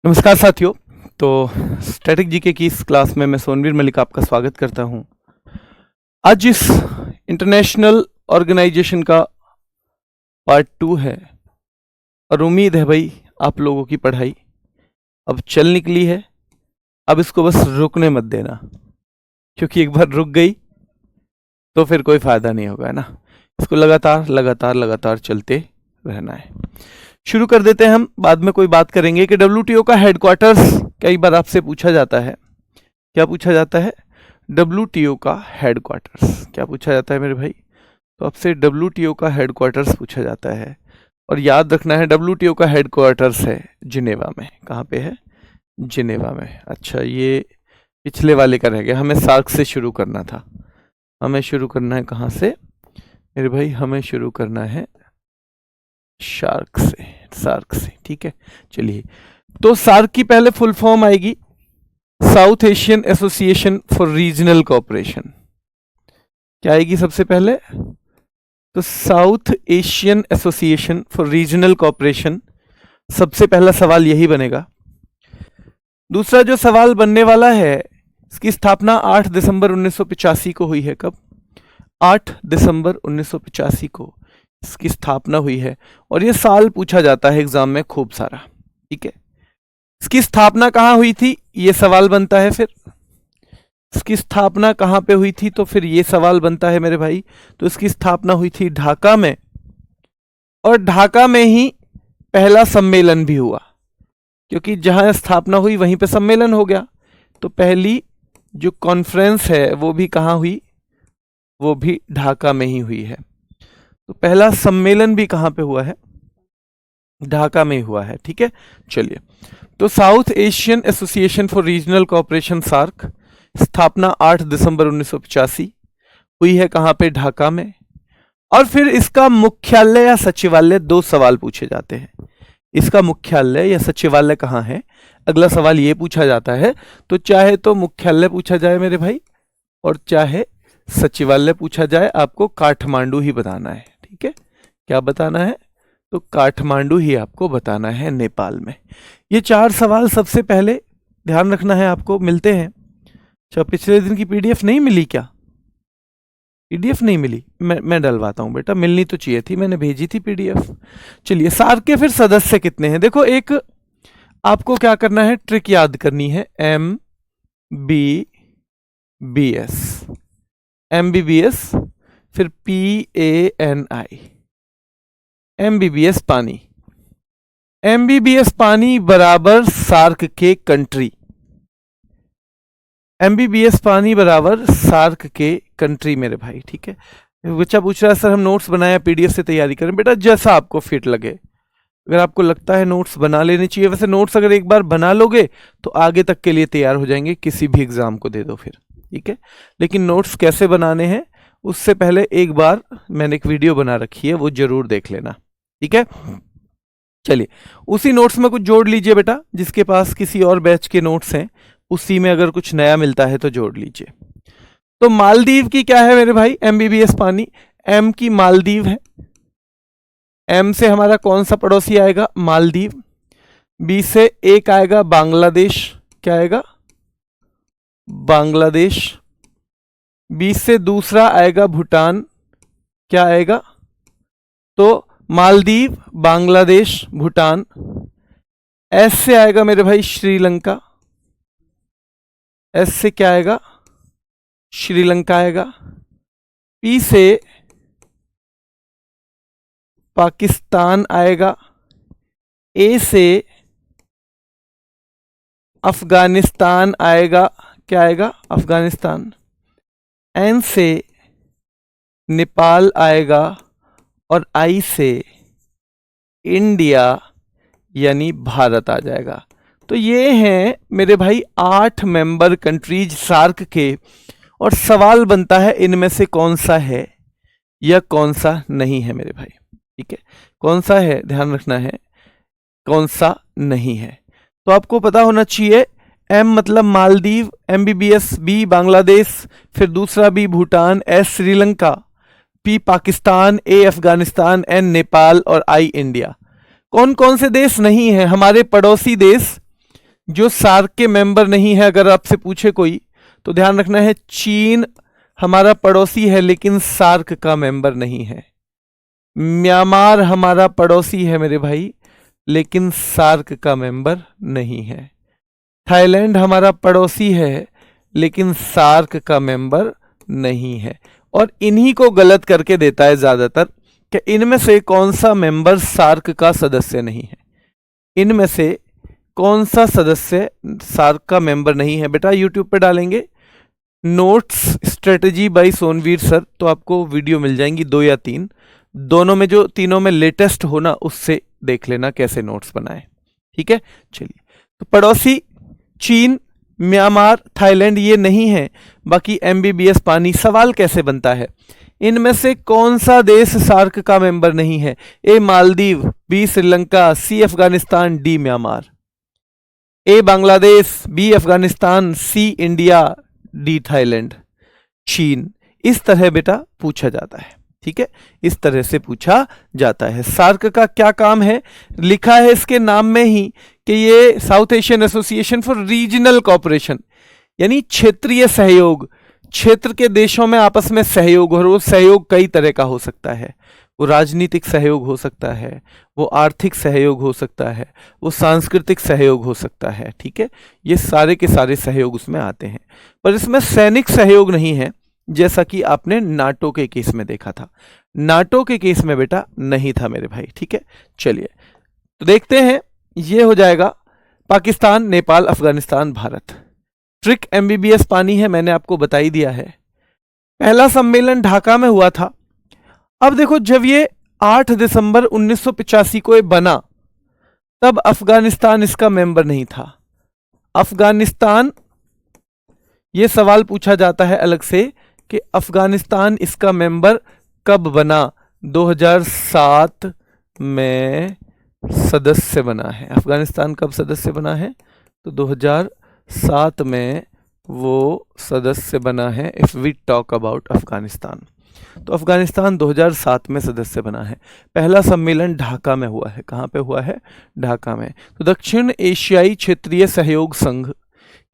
नमस्कार साथियों। तो स्टैटिक जीके की इस क्लास में मैं सोनवीर मलिक आपका स्वागत करता हूं। आज इस इंटरनेशनल ऑर्गेनाइजेशन का पार्ट 2 है और उम्मीद है भाई आप लोगों की पढ़ाई अब चल निकली है। अब इसको बस रुकने मत देना, क्योंकि एक बार रुक गई तो फिर कोई फायदा नहीं होगा, है ना। इसको लगातार लगातार लगातार चलते रहना है। शुरू कर देते हैं हम, बाद में कोई बात करेंगे कि WTO का हेडक्वार्टर्स कई बार आपसे पूछा जाता है। क्या पूछा जाता है? WTO का हेडक्वार्टर्स क्या पूछा जाता है मेरे भाई? तो आपसे WTO का हेडक्वार्टर्स पूछा जाता है और याद रखना है WTO का हेडक्वार्टर्स है जिनेवा में। कहाँ पे है? जिनेवा में। अच्छा, ये पिछले वाले का रह गया, हमें सार्क से शुरू करना था। हमें शुरू करना है कहाँ से मेरे भाई? हमें शुरू करना है सार्क से, ठीक है। चलिए, तो सार्क की पहले फुल फॉर्म आएगी south Asian Association for Regional cooperation. क्या आएगी सबसे पहले? तो South Asian Association for Regional cooperation. सबसे पहला सवाल यही बनेगा। दूसरा जो सवाल बनने वाला है, इसकी स्थापना 8 दिसंबर 1985 को हुई है। कब? 8 दिसंबर 1985 को इसकी स्थापना हुई है और ये साल पूछा जाता है एग्जाम में खूब सारा, ठीक है। इसकी स्थापना कहाँ हुई थी, ये सवाल बनता है। फिर इसकी स्थापना कहाँ पे हुई थी, तो फिर ये सवाल बनता है मेरे भाई। तो इसकी स्थापना हुई थी ढाका में, और ढाका में ही पहला सम्मेलन भी हुआ, क्योंकि जहां स्थापना हुई वहीं पे सम्मेलन हो गया। तो पहली जो कॉन्फ्रेंस है वो भी कहाँ हुई? वो भी ढाका में ही हुई है। तो पहला सम्मेलन भी कहां पे हुआ है? ढाका में हुआ है, ठीक है। चलिए, तो South Asian Association for Regional Cooperation SAARC, स्थापना 8 दिसंबर 1985 हुई है। कहां पे? ढाका में। और फिर इसका मुख्यालय या सचिवालय, दो सवाल पूछे जाते हैं। इसका मुख्यालय या सचिवालय कहां है, अगला सवाल ये पूछा जाता है। तो चाहे तो मुख्यालय पूछा जाए मेरे भाई, और चाहे सचिवालय पूछा जाए, आपको काठमांडू ही बताना है, ठीक है। क्या बताना है? तो काठमांडू ही आपको बताना है, नेपाल में। ये चार सवाल सबसे पहले ध्यान रखना है आपको, मिलते हैं। अच्छा, पिछले दिन की पीडीएफ नहीं मिली क्या? पीडीएफ नहीं मिली? मैं डलवाता हूं बेटा, मिलनी तो चाहिए थी, मैंने भेजी थी पीडीएफ। चलिए, सार्क के फिर सदस्य कितने हैं? देखो, एक आपको क्या करना है, ट्रिक याद करनी है। MBBS, फिर PANI, MBBS पानी। MBBS पानी बराबर सार्क के कंट्री। MBBS पानी बराबर सार्क के कंट्री मेरे भाई, ठीक है। बच्चा पूछ रहा है सर हम नोट्स बनाया पीडीएफ से तैयारी करें? बेटा, जैसा आपको फिट लगे। अगर आपको लगता है नोट्स बना लेने चाहिए, वैसे नोट्स अगर एक बार बना लोगे तो आगे तक के लिए तैयार हो जाएंगे, किसी भी एग्जाम को दे दो फिर, ठीक है। लेकिन नोट्स कैसे बनाने हैं उससे पहले एक बार मैंने एक वीडियो बना रखी है, वो जरूर देख लेना, ठीक है। चलिए, उसी नोट्स में कुछ जोड़ लीजिए बेटा। जिसके पास किसी और बैच के नोट्स हैं, उसी में अगर कुछ नया मिलता है तो जोड़ लीजिए। तो मालदीव की क्या है मेरे भाई? MBBS पानी। M की मालदीव है। M से हमारा कौन सा पड़ोसी आएगा? मालदीव। B से एक आएगा बांग्लादेश। क्या आएगा? बांग्लादेश। B से दूसरा आएगा भूटान। क्या आएगा? तो मालदीव, बांग्लादेश, भूटान। S से आएगा मेरे भाई श्रीलंका। S से क्या आएगा? श्रीलंका आएगा। P से पाकिस्तान आएगा। A से अफगानिस्तान आएगा। क्या आएगा? अफगानिस्तान। N से नेपाल आएगा और I से इंडिया यानी भारत आ जाएगा। तो ये हैं मेरे भाई 8 मेंबर कंट्रीज सार्क के, और सवाल बनता है इनमें से कौन सा है या कौन सा नहीं है मेरे भाई, ठीक है। कौन सा है ध्यान रखना है, कौन सा नहीं है। तो आपको पता होना चाहिए। M मतलब मालदीव, MBBS, B बांग्लादेश, फिर दूसरा B Bhutan, S Sri Lanka, P Pakistan, A Afghanistan, N Nepal और I इंडिया। कौन कौन से देश नहीं है? हमारे पड़ोसी देश जो सार्क के मेंबर नहीं है, अगर आपसे पूछे कोई तो ध्यान रखना है, चीन हमारा पड़ोसी है लेकिन सार्क का मेंबर नहीं है। म्यांमार हमारा पड़ोसी है मेरे भाई, लेकिन सार्क का मेंबर नहीं है। थाईलैंड हमारा पड़ोसी है लेकिन सार्क का मेंबर नहीं है। और इन्हीं को गलत करके देता है ज्यादातर कि इनमें से कौन सा मेंबर सार्क का सदस्य नहीं है, इनमें से कौन सा सदस्य सार्क का मेंबर नहीं है। बेटा यूट्यूब पे डालेंगे notes strategy by Sonveer sir, तो आपको वीडियो मिल जाएंगी 2 या 3, दोनों में जो तीनों में लेटेस्ट हो ना उससे देख लेना कैसे नोट्स बनाए। ठीक है, चलिए, तो पड़ोसी चीन, म्यांमार, थाईलैंड ये नहीं है, बाकी एमबीबीएस पानी। सवाल कैसे बनता है, इनमें से कौन सा देश सार्क का मेंबर नहीं है? ए मालदीव, बी श्रीलंका, सी अफगानिस्तान, डी म्यांमार। ए बांग्लादेश, बी अफगानिस्तान, सी इंडिया, डी थाईलैंड, चीन। इस तरह बेटा पूछा जाता है। ठीक है, इस तरह से पूछा जाता है। सार्क का क्या काम है, लिखा है इसके नाम में ही कि ये south Asian Association for Regional cooperation, यानी क्षेत्रीय सहयोग, क्षेत्र के देशों में आपस में सहयोग, और वो सहयोग कई तरह का हो सकता है। वो राजनीतिक सहयोग हो सकता है, वो आर्थिक सहयोग हो सकता है, वो सांस्कृतिक सहयोग हो सकता है। ठीक है, ये सारे के सारे सहयोग उसमें आते हैं, पर इसमें सैनिक सहयोग नहीं है, जैसा कि आपने नाटो के केस में देखा था। नाटो के केस में बेटा नहीं था मेरे भाई। ठीक है, चलिए तो देखते हैं, ये हो जाएगा पाकिस्तान, नेपाल, अफगानिस्तान, भारत। ट्रिक एमबीबीएस पानी है, मैंने आपको बता ही दिया है। पहला सम्मेलन ढाका में हुआ था। अब देखो, जब ये 8 दिसंबर 1985 को ये बना, तब अफगानिस्तान इसका मेंबर नहीं था। अफगानिस्तान, ये सवाल पूछा जाता है अलग से कि अफगानिस्तान इसका मेंबर कब बना? 2007 में सदस्य बना है। अफगानिस्तान कब सदस्य बना है? तो 2007 में वो सदस्य बना है। If we talk about Afghanistan, तो अफगानिस्तान 2007 में सदस्य बना है। पहला सम्मेलन ढाका में हुआ है। कहाँ पे हुआ है? ढाका में। तो दक्षिण एशियाई क्षेत्रीय सहयोग संघ,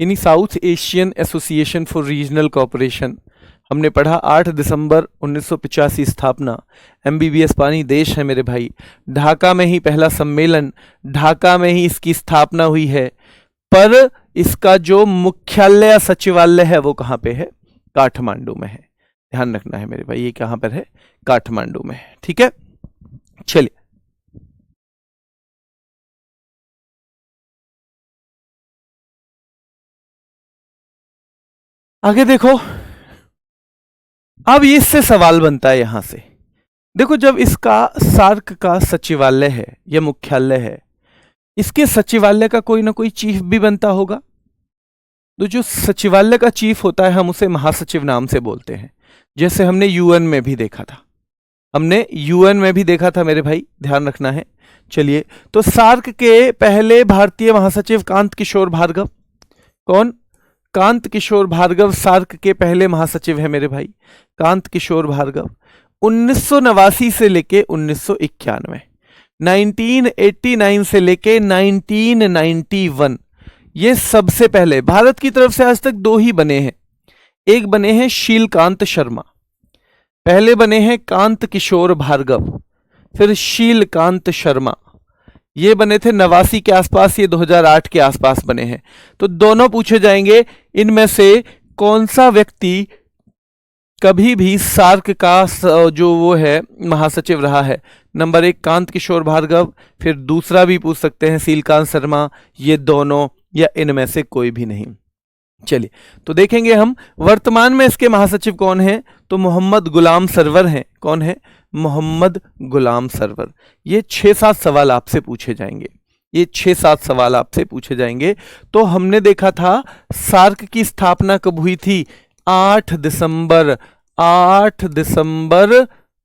यानी south Asian Association for Regional cooperation, हमने पढ़ा 8 दिसंबर 1985 स्थापना। एमबीबीएस पानी देश है मेरे भाई। ढाका में ही पहला सम्मेलन, ढाका में ही इसकी स्थापना हुई है, पर इसका जो मुख्यालय सचिवालय है वो कहाँ पे है? काठमांडू में है। ध्यान रखना है मेरे भाई, ये कहां पर है? काठमांडू में। ठीक है, चलिए आगे देखो। अब इससे सवाल बनता है यहां से, देखो, जब इसका सार्क का सचिवालय है या मुख्यालय है, इसके सचिवालय का कोई ना कोई चीफ भी बनता होगा। तो जो सचिवालय का चीफ होता है, हम उसे महासचिव नाम से बोलते हैं, जैसे हमने यूएन में भी देखा था। हमने यूएन में भी देखा था मेरे भाई, ध्यान रखना है। चलिए, तो सार्क के पहले भारतीय महासचिव कांत किशोर भार्गव। कौन? कांत किशोर भार्गव सार्क के पहले महासचिव है मेरे भाई, कांत किशोर भार्गव। 1989 से लेके 1991, 1989 से लेके 1991, ये सबसे पहले भारत की तरफ से आज तक 2 ही बने हैं। एक बने हैं शीलकांत शर्मा, पहले बने हैं कांत किशोर भार्गव, फिर शीलकांत शर्मा। ये बने थे 89 के आसपास, ये 2008 के आसपास बने हैं। तो दोनों पूछे जाएंगे, इनमें से कौन सा व्यक्ति कभी भी सार्क का जो वो है महासचिव रहा है? नंबर 1 कांत किशोर भार्गव, फिर दूसरा भी पूछ सकते हैं शीलकांत शर्मा, ये दोनों, या इनमें से कोई भी नहीं। चलिए, तो देखेंगे हम वर्तमान में इसके महासचिव कौन हैं। तो मोहम्मद गुलाम सरवर हैं। कौन है? मोहम्मद गुलाम सरवर। ये 6-7 सवाल आपसे पूछे जाएंगे, ये 6-7 सवाल आपसे पूछे जाएंगे। तो हमने देखा था सार्क की स्थापना कब हुई थी? 8 दिसंबर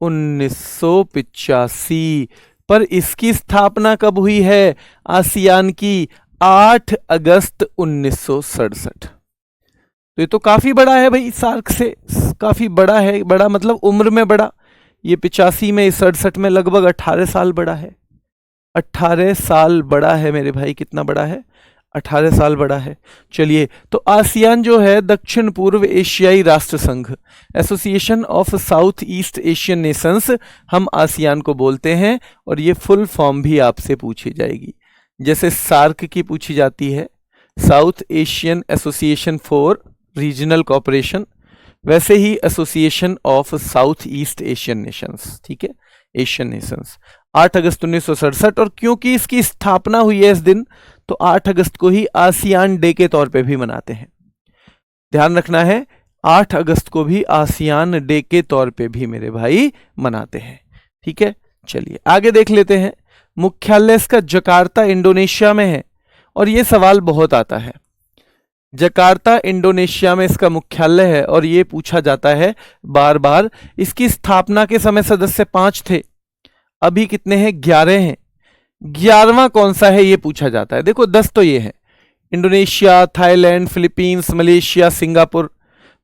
1985। पर इसकी स्थापना कब हुई है आसियान की? 8 अगस्त 1967। तो ये तो काफी बड़ा है भाई, सार्क से काफी बड़ा है। बड़ा मतलब उम्र में बड़ा। ये 85 में, 67 में, लगभग 18 साल बड़ा है। 18 साल बड़ा है मेरे भाई। कितना बड़ा है? 18 साल बड़ा है। चलिए, तो आसियान जो है दक्षिण पूर्व एशियाई राष्ट्र संघ, association of South East Asian Nations, हम आसियान को बोलते हैं। और ये फुल फॉर्म भी आपसे पूछी जाएगी, जैसे सार्क की पूछी जाती है, South Asian Association for Regional Cooperation, वैसे ही Association of South East Asian Nations, ठीक है, एशियन नेशंस। 8 अगस्त 1967, और क्योंकि इसकी स्थापना हुई है इस दिन, तो 8 अगस्त को ही आसियान डे के तौर पे भी मनाते हैं। ध्यान रखना है, 8 अगस्त को भी आसियान डे के तौर पे भी मेरे भाई मनाते हैं, ठीक है। चलिए आगे देख लेते हैं। मुख्यालय इसका जकार्ता इंडोनेशिया में है, और ये सवाल बहुत आता है। जकार्ता इंडोनेशिया में इसका मुख्यालय है, और ये पूछा जाता है बार बार। इसकी स्थापना के समय सदस्य 5 थे, अभी कितने हैं? 11 हैं। 11वां कौन सा है ये पूछा जाता है। देखो 10 तो ये है, Indonesia, Thailand, Philippines, Malaysia, Singapore,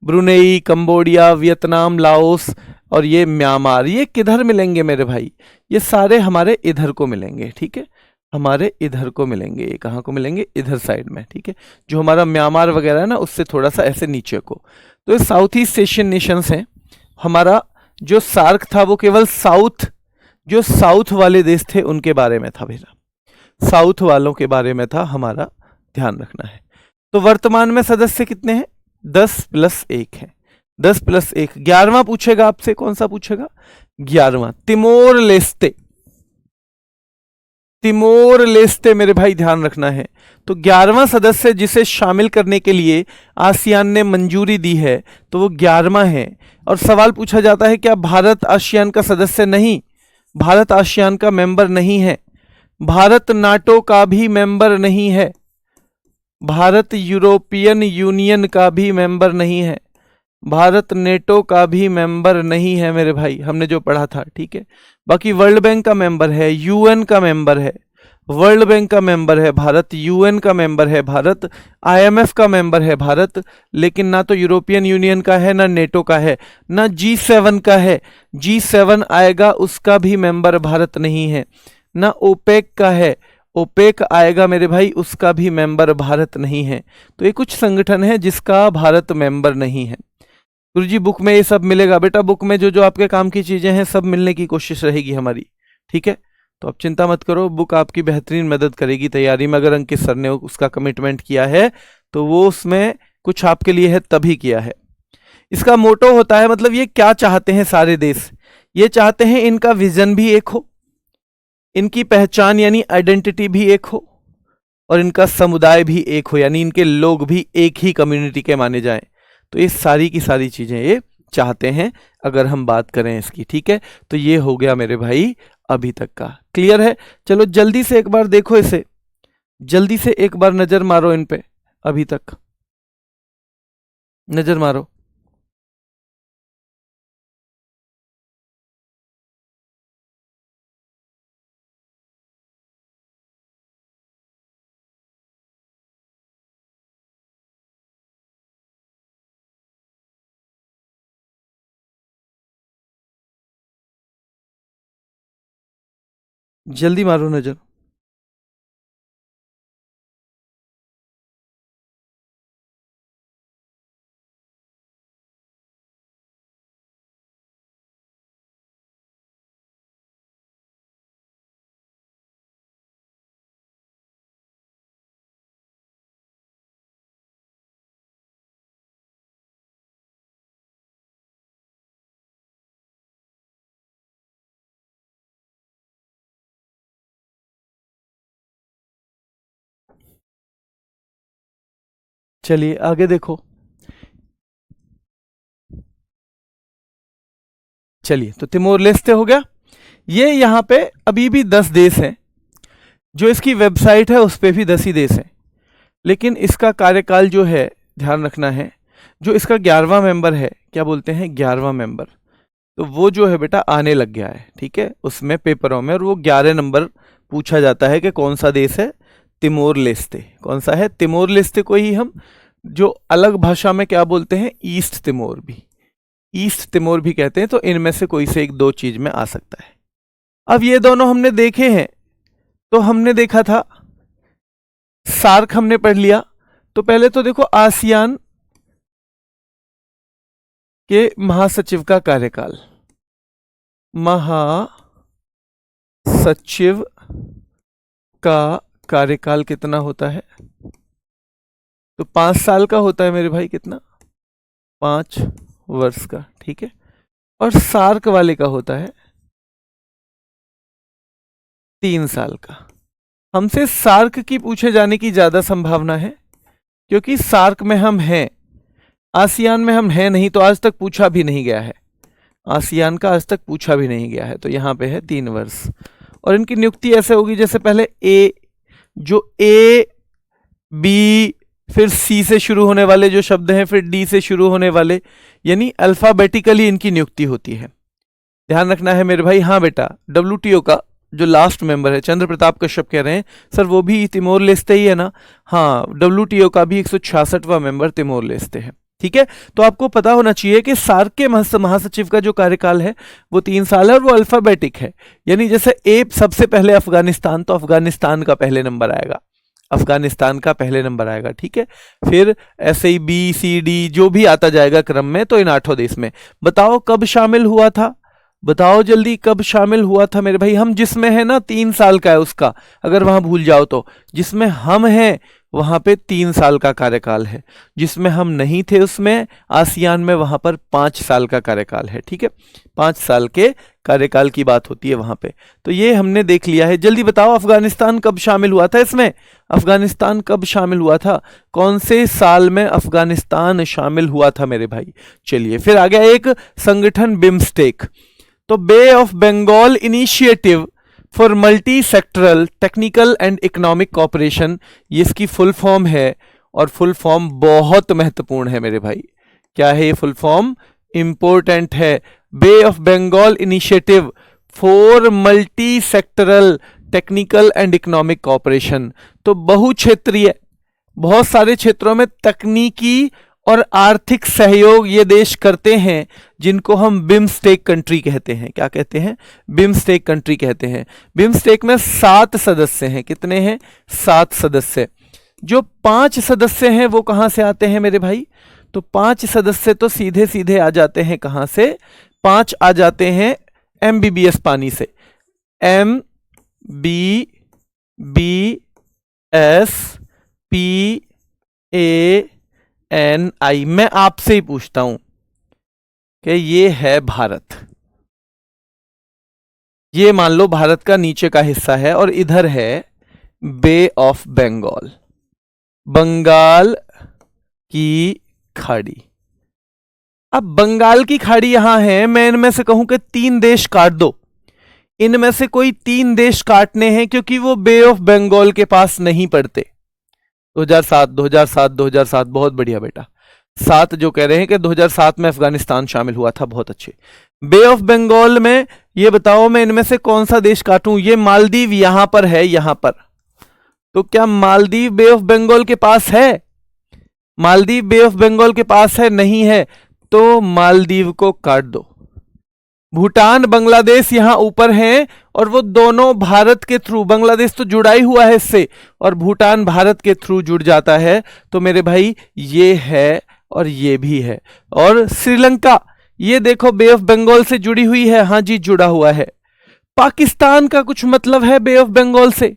Brunei, Cambodia, Vietnam, Laos और ये म्यांमार। ये किधर मिलेंगे मेरे भाई? ये सारे हमारे इधर को मिलेंगे, ठीक है, हमारे इधर को मिलेंगे। ये कहाँ को मिलेंगे? इधर साइड में, ठीक है। जो हमारा म्यांमार वगैरह है ना, उससे थोड़ा सा ऐसे नीचे को। तो ये साउथ ईस्ट एशियन नेशंस हैं। हमारा जो सार्क था वो केवल साउथ, जो साउथ वाले देश थे उनके बारे में था बेटा, साउथ वालों के बारे में था हमारा, ध्यान रखना है। तो वर्तमान में सदस्य कितने हैं? 10 + 1 है, 10 + 1। 11वां पूछेगा आपसे, कौन सा पूछेगा? 11वां, तिमोर लेस्ते। तिमोर लेस्ते मेरे भाई ध्यान रखना है। तो 11वां सदस्य जिसे शामिल करने के लिए आसियान ने मंजूरी दी है, तो वो 11वां है। और सवाल पूछा जाता है क्या भारत आसियान का सदस्य नहीं? भारत आसियान का मेंबर नहीं है। भारत नाटो का भी मेंबर नहीं है। भारत यूरोपियन यूनियन का भी मेंबर नहीं है। भारत नेटो का भी मेंबर नहीं है मेरे भाई, हमने जो पढ़ा था, ठीक है। बाकी वर्ल्ड बैंक का मेंबर है, यूएन का मेंबर है, वर्ल्ड बैंक का मेंबर है भारत, यूएन का मेंबर है भारत, आईएमएफ का मेंबर है भारत, लेकिन ना तो यूरोपियन यूनियन का है, ना नेटो का है, ना G7 का है। G7 आएगा उसका भी मेंबर भारत नहीं है। ना ओपेक का है, ओपेक आएगा मेरे भाई उसका भी मेंबर भारत नहीं है। तो ये कुछ संगठन है जिसका भारत मेंबर नहीं है। गुरुजी बुक में ये सब मिलेगा बेटा, बुक में जो जो आपके काम की चीजें हैं सब मिलने की कोशिश रहेगी हमारी, ठीक है। तो आप चिंता मत करो, बुक आपकी बेहतरीन मदद करेगी तैयारी में। अगर अंकित सर ने उसका कमिटमेंट किया है तो वो उसमें कुछ आपके लिए है तभी किया है। इसका मोटो होता है, मतलब ये क्या चाहते हैं सारे देश? ये चाहते हैं इनका विजन भी एक हो, इनकी पहचान यानी आइडेंटिटी भी एक हो, और इनका समुदाय भी एक हो, यानी इनके लोग भी एक ही कम्युनिटी के माने जाएं। तो ये सारी की सारी चीजें ये चाहते हैं अगर हम बात करें इसकी, ठीक है। तो ये हो गया मेरे भाई अभी तक का, क्लियर है। चलो जल्दी से एक बार देखो इसे, जल्दी से एक बार नजर मारो इन पे, अभी तक नजर मारो। जल्दी मारो नजर। चलिए आगे देखो। चलिए तो तिमोर लेस्ते हो गया। ये यहां पे अभी भी 10 देश हैं, जो इसकी वेबसाइट है उस पे भी 10 ही देश हैं, लेकिन इसका कार्यकाल जो है ध्यान रखना है, जो इसका 11वां मेंबर है, क्या बोलते हैं 11वां मेंबर, तो वो जो है बेटा आने लग गया है, ठीक है, उसमें पेपरों में, और वो 11 नंबर पूछा जाता है कि कौन सा देश है? Timor Leste. कौन सा है? तिमोर लेस्ते को ही हम जो अलग भाषा में क्या बोलते हैं, ईस्ट तिमोर भी, ईस्ट तिमोर भी कहते हैं। तो इनमें से कोई से एक दो चीज में आ सकता है। अब ये दोनों हमने देखे हैं, तो हमने देखा था सार्क हमने पढ़ लिया। तो पहले तो देखो आसियान के महासचिव का कार्यकाल, महासचिव का कार्यकाल कितना होता है? तो 5 साल का होता है मेरे भाई। कितना? 5 वर्ष का, ठीक है। और सार्क वाले का होता है 3 साल का। हमसे सार्क की पूछे जाने की ज्यादा संभावना है, क्योंकि सार्क में हम हैं, आसियान में हम हैं नहीं, तो आज तक पूछा भी नहीं गया है। आसियान का आज तक पूछा भी नहीं गया है, तो यहां पे है 3 वर्ष। और इनकी नियुक्ति ऐसे होगी जैसे पहले ए बी फिर सी से शुरू होने वाले जो शब्द हैं, फिर डी से शुरू होने वाले, यानी अल्फाबेटिकली इनकी नियुक्ति होती है। ध्यान रखना है मेरे भाई। हाँ बेटा, WTO का जो लास्ट मेंबर है, चंद्र प्रताप कश्यप कह रहे हैं सर वो भी तिमोर लेस्ते ही है ना? हाँ, WTO का भी 166वां मेंबर तिमोर लेस्ते है, ठीक है। तो आपको पता होना चाहिए कि सार्क के महासचिव का जो कार्यकाल है वो 3 साल है, और वो अल्फाबेटिक है। यानी जैसे ए सबसे पहले अफगानिस्तान, तो अफगानिस्तान का पहले नंबर आएगा, अफगानिस्तान का पहले नंबर आएगा, ठीक है। फिर ऐसे ही बी सी डी जो भी आता जाएगा क्रम में, तो इन 8 देश में। बताओ कब शामिल हुआ था? बताओ जल्दी, कब शामिल हुआ था मेरे भाई? हम जिसमें है ना 3 साल का है उसका, अगर वहां भूल जाओ तो। जिसमें हम हैं वहां पे 3 साल का कार्यकाल है, जिसमें हम नहीं थे उसमें आसियान में, वहां पर 5 साल का कार्यकाल है, ठीक है। 5 साल के कार्यकाल की बात होती है वहां पे। तो ये हमने देख लिया है। जल्दी बताओ अफगानिस्तान कब शामिल हुआ था इसमें? अफगानिस्तान कब शामिल हुआ था? कौन से साल में अफगानिस्तान शामिल हुआ था मेरे भाई? चलिए, फिर आ गया एक संगठन बिम्स्टेक। तो Bay of Bengal Initiative for Multi Sectoral Technical and Economic Cooperation, ये इसकी फुल फॉर्म है, और फुल फॉर्म बहुत महत्वपूर्ण है मेरे भाई। क्या है ये फुल फॉर्म? इंपॉर्टेंट है। Bay of Bengal Initiative for Multi Sectoral Technical and Economic Cooperation. तो बहुक्षेत्रीय, बहुत सारे क्षेत्रों में तकनीकी और आर्थिक सहयोग ये देश करते हैं, जिनको हम बिम्स्टेक कंट्री कहते हैं। क्या कहते हैं? बिम्स्टेक कंट्री कहते हैं। बिम्स्टेक में 7 सदस्य हैं। कितने हैं? 7 सदस्य। जो 5 सदस्य हैं वो कहां से आते हैं मेरे भाई? तो 5 सदस्य तो सीधे सीधे आ जाते हैं कहां से? 5 आ जाते हैं MBBS पानी से। MBBSPANI। मैं आपसे ही पूछता हूं कि ये है भारत, ये मान लो भारत का नीचे का हिस्सा है, और इधर है बे ऑफ बंगाल, बंगाल की खाड़ी। अब बंगाल की खाड़ी यहां है, मैं इनमें से कहूं कि 3 देश काट दो, इनमें से कोई 3 देश काटने हैं, क्योंकि वो बे ऑफ बंगाल के पास नहीं पड़ते। 2007 बहुत बढ़िया बेटा। 7 जो कह रहे हैं कि 2007 में अफगानिस्तान शामिल हुआ था, बहुत अच्छे। बे ऑफ बंगाल में ये बताओ मैं इनमें से कौन सा देश काटूं? ये मालदीव यहां पर है, यहां पर। तो क्या मालदीव बे ऑफ बंगाल के पास है? मालदीव बे ऑफ बंगाल के पास है? नहीं है, तो मालदीव को काट दो। भूटान, बांग्लादेश यहां ऊपर हैं, और वो दोनों भारत के थ्रू, बांग्लादेश तो जुड़ा ही हुआ है इससे, और भूटान भारत के थ्रू जुड़ जाता है। तो मेरे भाई ये है और ये भी है। और श्रीलंका, ये देखो बे ऑफ बंगाल से जुड़ी हुई है। हां जी, जुड़ा हुआ है। पाकिस्तान का कुछ मतलब है बे ऑफ बंगाल से?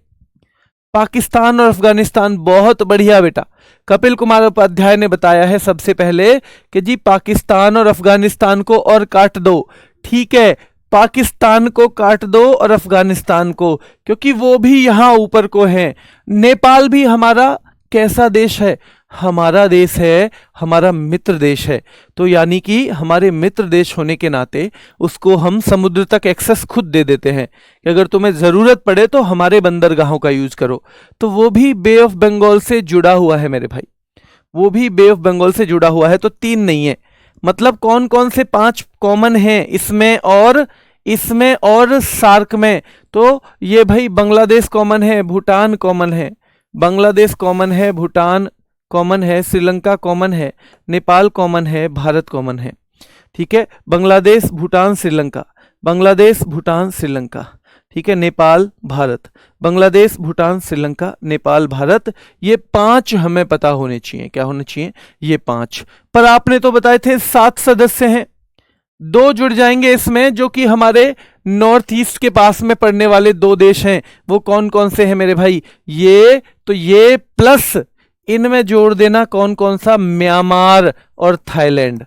पाकिस्तान और अफगानिस्तान, बहुत बढ़िया बेटा। कपिल कुमार उपाध्याय ने बताया है सबसे पहले कि जी पाकिस्तान और अफगानिस्तान को और काट दो। ठीक है, पाकिस्तान को काट दो और अफगानिस्तान को, क्योंकि वो भी यहां ऊपर को है। नेपाल भी हमारा कैसा देश है? हमारा देश है, हमारा मित्र देश है। तो यानी कि हमारे मित्र देश होने के नाते उसको हम समुद्र तक एक्सेस खुद दे देते हैं कि अगर तुम्हें जरूरत पड़े तो हमारे बंदरगाहों का यूज करो। तो वो भी बे ऑफ बंगाल से जुड़ा हुआ है मेरे भाई, वो भी बे ऑफ बंगाल से जुड़ा हुआ है। तो 3 नहीं है, मतलब कौन कौन से 5 कॉमन हैं इसमें और सार्क में? तो ये भाई बांग्लादेश कॉमन है, भूटान कॉमन है, बांग्लादेश कॉमन है, भूटान कॉमन है, श्रीलंका कॉमन है, नेपाल कॉमन है, भारत कॉमन है। ठीक है, बांग्लादेश, भूटान, श्रीलंका, बांग्लादेश, भूटान, श्रीलंका, ठीक है, नेपाल, भारत, बांग्लादेश, भूटान, श्रीलंका, नेपाल, भारत, ये 5 हमें पता होने चाहिए। क्या होने चाहिए? ये 5। पर आपने तो बताए थे 7 सदस्य हैं, 2 जुड़ जाएंगे इसमें, जो कि हमारे नॉर्थ ईस्ट के पास में पड़ने वाले 2 देश हैं। वो कौन कौन से हैं मेरे भाई? ये प्लस इनमें जोड़ देना कौन कौन सा? म्यांमार और थाईलैंड।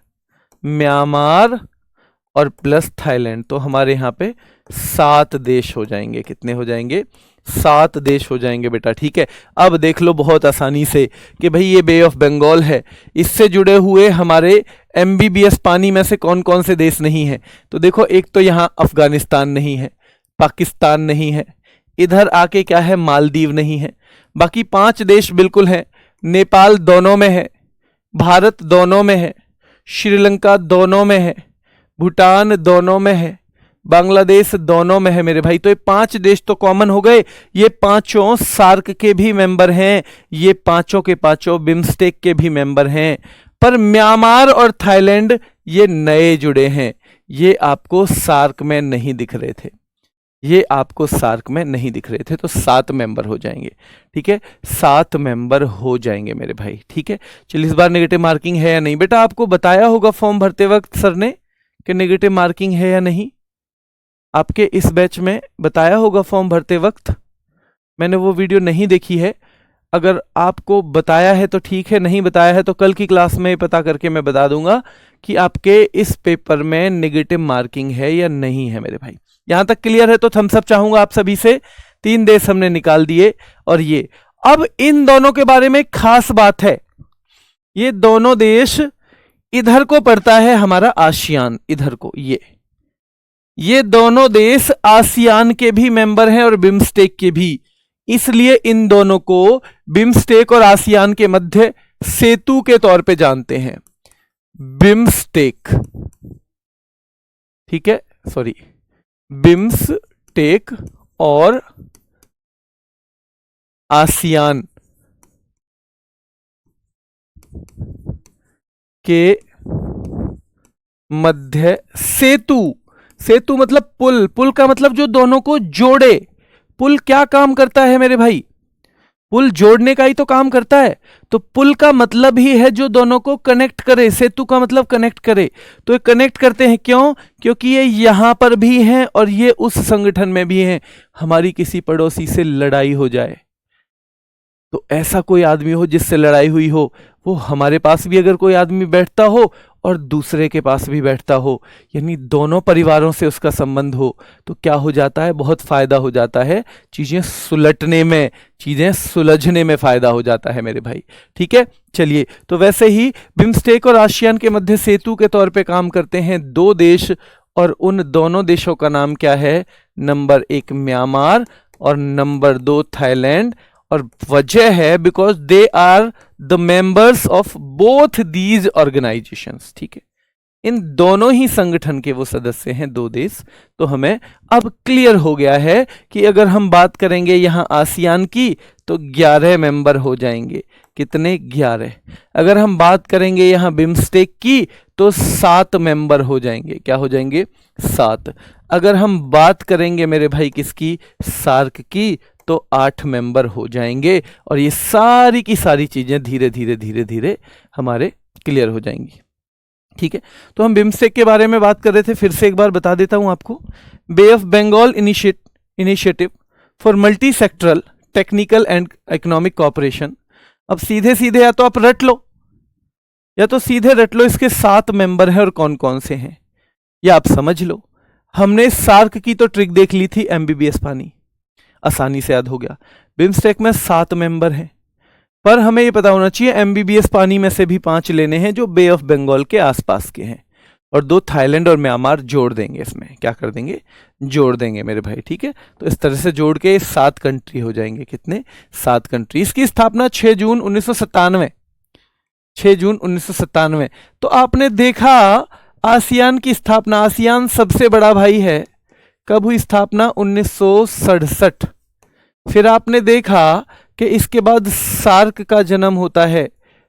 म्यांमार और प्लस थाईलैंड, तो हमारे यहां पे 7 देश हो जाएंगे। कितने हो जाएंगे? 7 देश हो जाएंगे बेटा। ठीक है, अब देख लो बहुत आसानी से कि भाई ये बे ऑफ बंगाल है, इससे जुड़े हुए हमारे एमबीबीएस पानी में से कौन कौन से देश नहीं है। तो देखो, एक तो यहां अफगानिस्तान नहीं है, पाकिस्तान नहीं है, इधर आके क्या है? मालदीव नहीं है। बाकी 5 देश बिल्कुल हैं। नेपाल दोनों में है, भारत दोनों में है, श्रीलंका दोनों में है, भूटान दोनों में है, बांग्लादेश दोनों में है मेरे भाई। तो ये 5 देश तो कॉमन हो गए। ये 5 सार्क के भी मेंबर हैं, ये 5 के 5 बिम्स्टेक के भी मेंबर हैं। पर म्यांमार और थाईलैंड ये नए जुड़े हैं, ये आपको सार्क में नहीं दिख रहे थे, ये आपको सार्क में नहीं दिख रहे थे। तो 7 मेंबर हो जाएंगे। ठीक है, 7 मेंबर हो जाएंगे मेरे भाई। ठीक है, चलिए इस बार नेगेटिव मार्किंग है या नहीं? बेटा आपको बताया होगा फॉर्म भरते वक्त सर ने कि नेगेटिव मार्किंग है या नहीं। आपके इस बैच में बताया होगा फॉर्म भरते वक्त, मैंने वो वीडियो नहीं देखी है। अगर आपको बताया है तो ठीक है, नहीं बताया है तो कल की क्लास में पता करके मैं बता दूंगा कि आपके इस पेपर में नेगेटिव मार्किंग है या नहीं है मेरे भाई। यहां तक क्लियर है तो थम्स अप चाहूंगा आप सभी से। 3 देश हमने निकाल दिए। और ये अब इन दोनों के बारे में खास बात है, ये दोनों देश इधर को पड़ता है हमारा आसियान, इधर को। ये दोनों देश आसियान के भी मेंबर हैं और बिम्स्टेक के भी, इसलिए इन दोनों को बिम्स्टेक और आसियान के मध्य सेतु के तौर पे जानते हैं, बिम्स्टेक। ठीक है, सॉरी, बिम्स्टेक और आसियान के मध्य सेतु। सेतु मतलब पुल, पुल का मतलब जो दोनों को जोड़े। पुल क्या काम करता है मेरे भाई? पुल जोड़ने का ही तो काम करता है। तो पुल का मतलब ही है जो दोनों को कनेक्ट करे, सेतु का मतलब कनेक्ट करे। तो ये कनेक्ट करते हैं क्यों? क्योंकि ये यहां पर भी हैं और ये उस संगठन में भी हैं। हमारी किसी पड़ोसी से लड़ाई हो जाए तो ऐसा कोई आदमी हो जिससे लड़ाई हुई हो, वो हमारे पास भी अगर कोई आदमी बैठता हो और दूसरे के पास भी बैठता हो, यानी दोनों परिवारों से उसका संबंध हो, तो क्या हो जाता है? बहुत फायदा हो जाता है, चीजें सुलटने में, चीजें सुलझने में फायदा हो जाता है मेरे भाई। ठीक है, चलिए, तो वैसे ही बिम्स्टेक और आसियान के मध्य सेतु के तौर पे काम करते हैं 2 देश, और उन दोनों देशों का नाम क्या है? नंबर 1 म्यांमार और नंबर 2 थाईलैंड। और वजह है because they are the members of both these organisations. ठीक है, इन दोनों ही संगठन के वो सदस्य हैं 2 देश। तो हमें अब क्लियर हो गया है कि अगर हम बात करेंगे यहां आसियान की तो 11 मेंबर हो जाएंगे। कितने? 11। अगर हम बात करेंगे यहां बिम्स्टेक की तो 7 मेंबर हो जाएंगे। क्या हो जाएंगे? 7। अगर हम बात करेंगे मेरे भाई किसकी? सार्क की, तो 8 मेंबर हो जाएंगे। और ये सारी की सारी चीजें धीरे धीरे धीरे धीरे हमारे क्लियर हो जाएंगी। ठीक है, तो हम बिम्स्टेक के बारे में बात कर रहे थे, फिर से एक बार बता देता हूं आपको। Bay of Bengal Initiative for Multi Sectoral Technical and Economic Cooperation. अब सीधे सीधे या तो आप रट लो, या तो सीधे रट लो इसके 7 मेंबर हैं और कौन कौन से हैं, या आप समझ लो। हमने सार्क की तो ट्रिक देख ली थी, एमबीबीएस पानी आसानी से याद हो गया। बिम्स्टेक में 7 मेंबर हैं, पर हमें यह पता होना चाहिए एमबीबीएस पानी में से भी 5 लेने हैं जो बे ऑफ बंगाल के आसपास के हैं, और 2 थाईलैंड और म्यांमार जोड़ देंगे इसमें। क्या कर देंगे? जोड़ देंगे मेरे भाई। ठीक है, तो इस तरह से जोड़ के 7 कंट्री हो जाएंगे। कितने? 7 कंट्री। इसकी स्थापना 6 जून 1997, 6 जून 1997। तो आपने देखा आसियान की स्थापना, आसियान सबसे बड़ा भाई है, कब हुई स्थापना? 1967। फिर आपने देखा कि इसके बाद सार्क का जन्म होता है,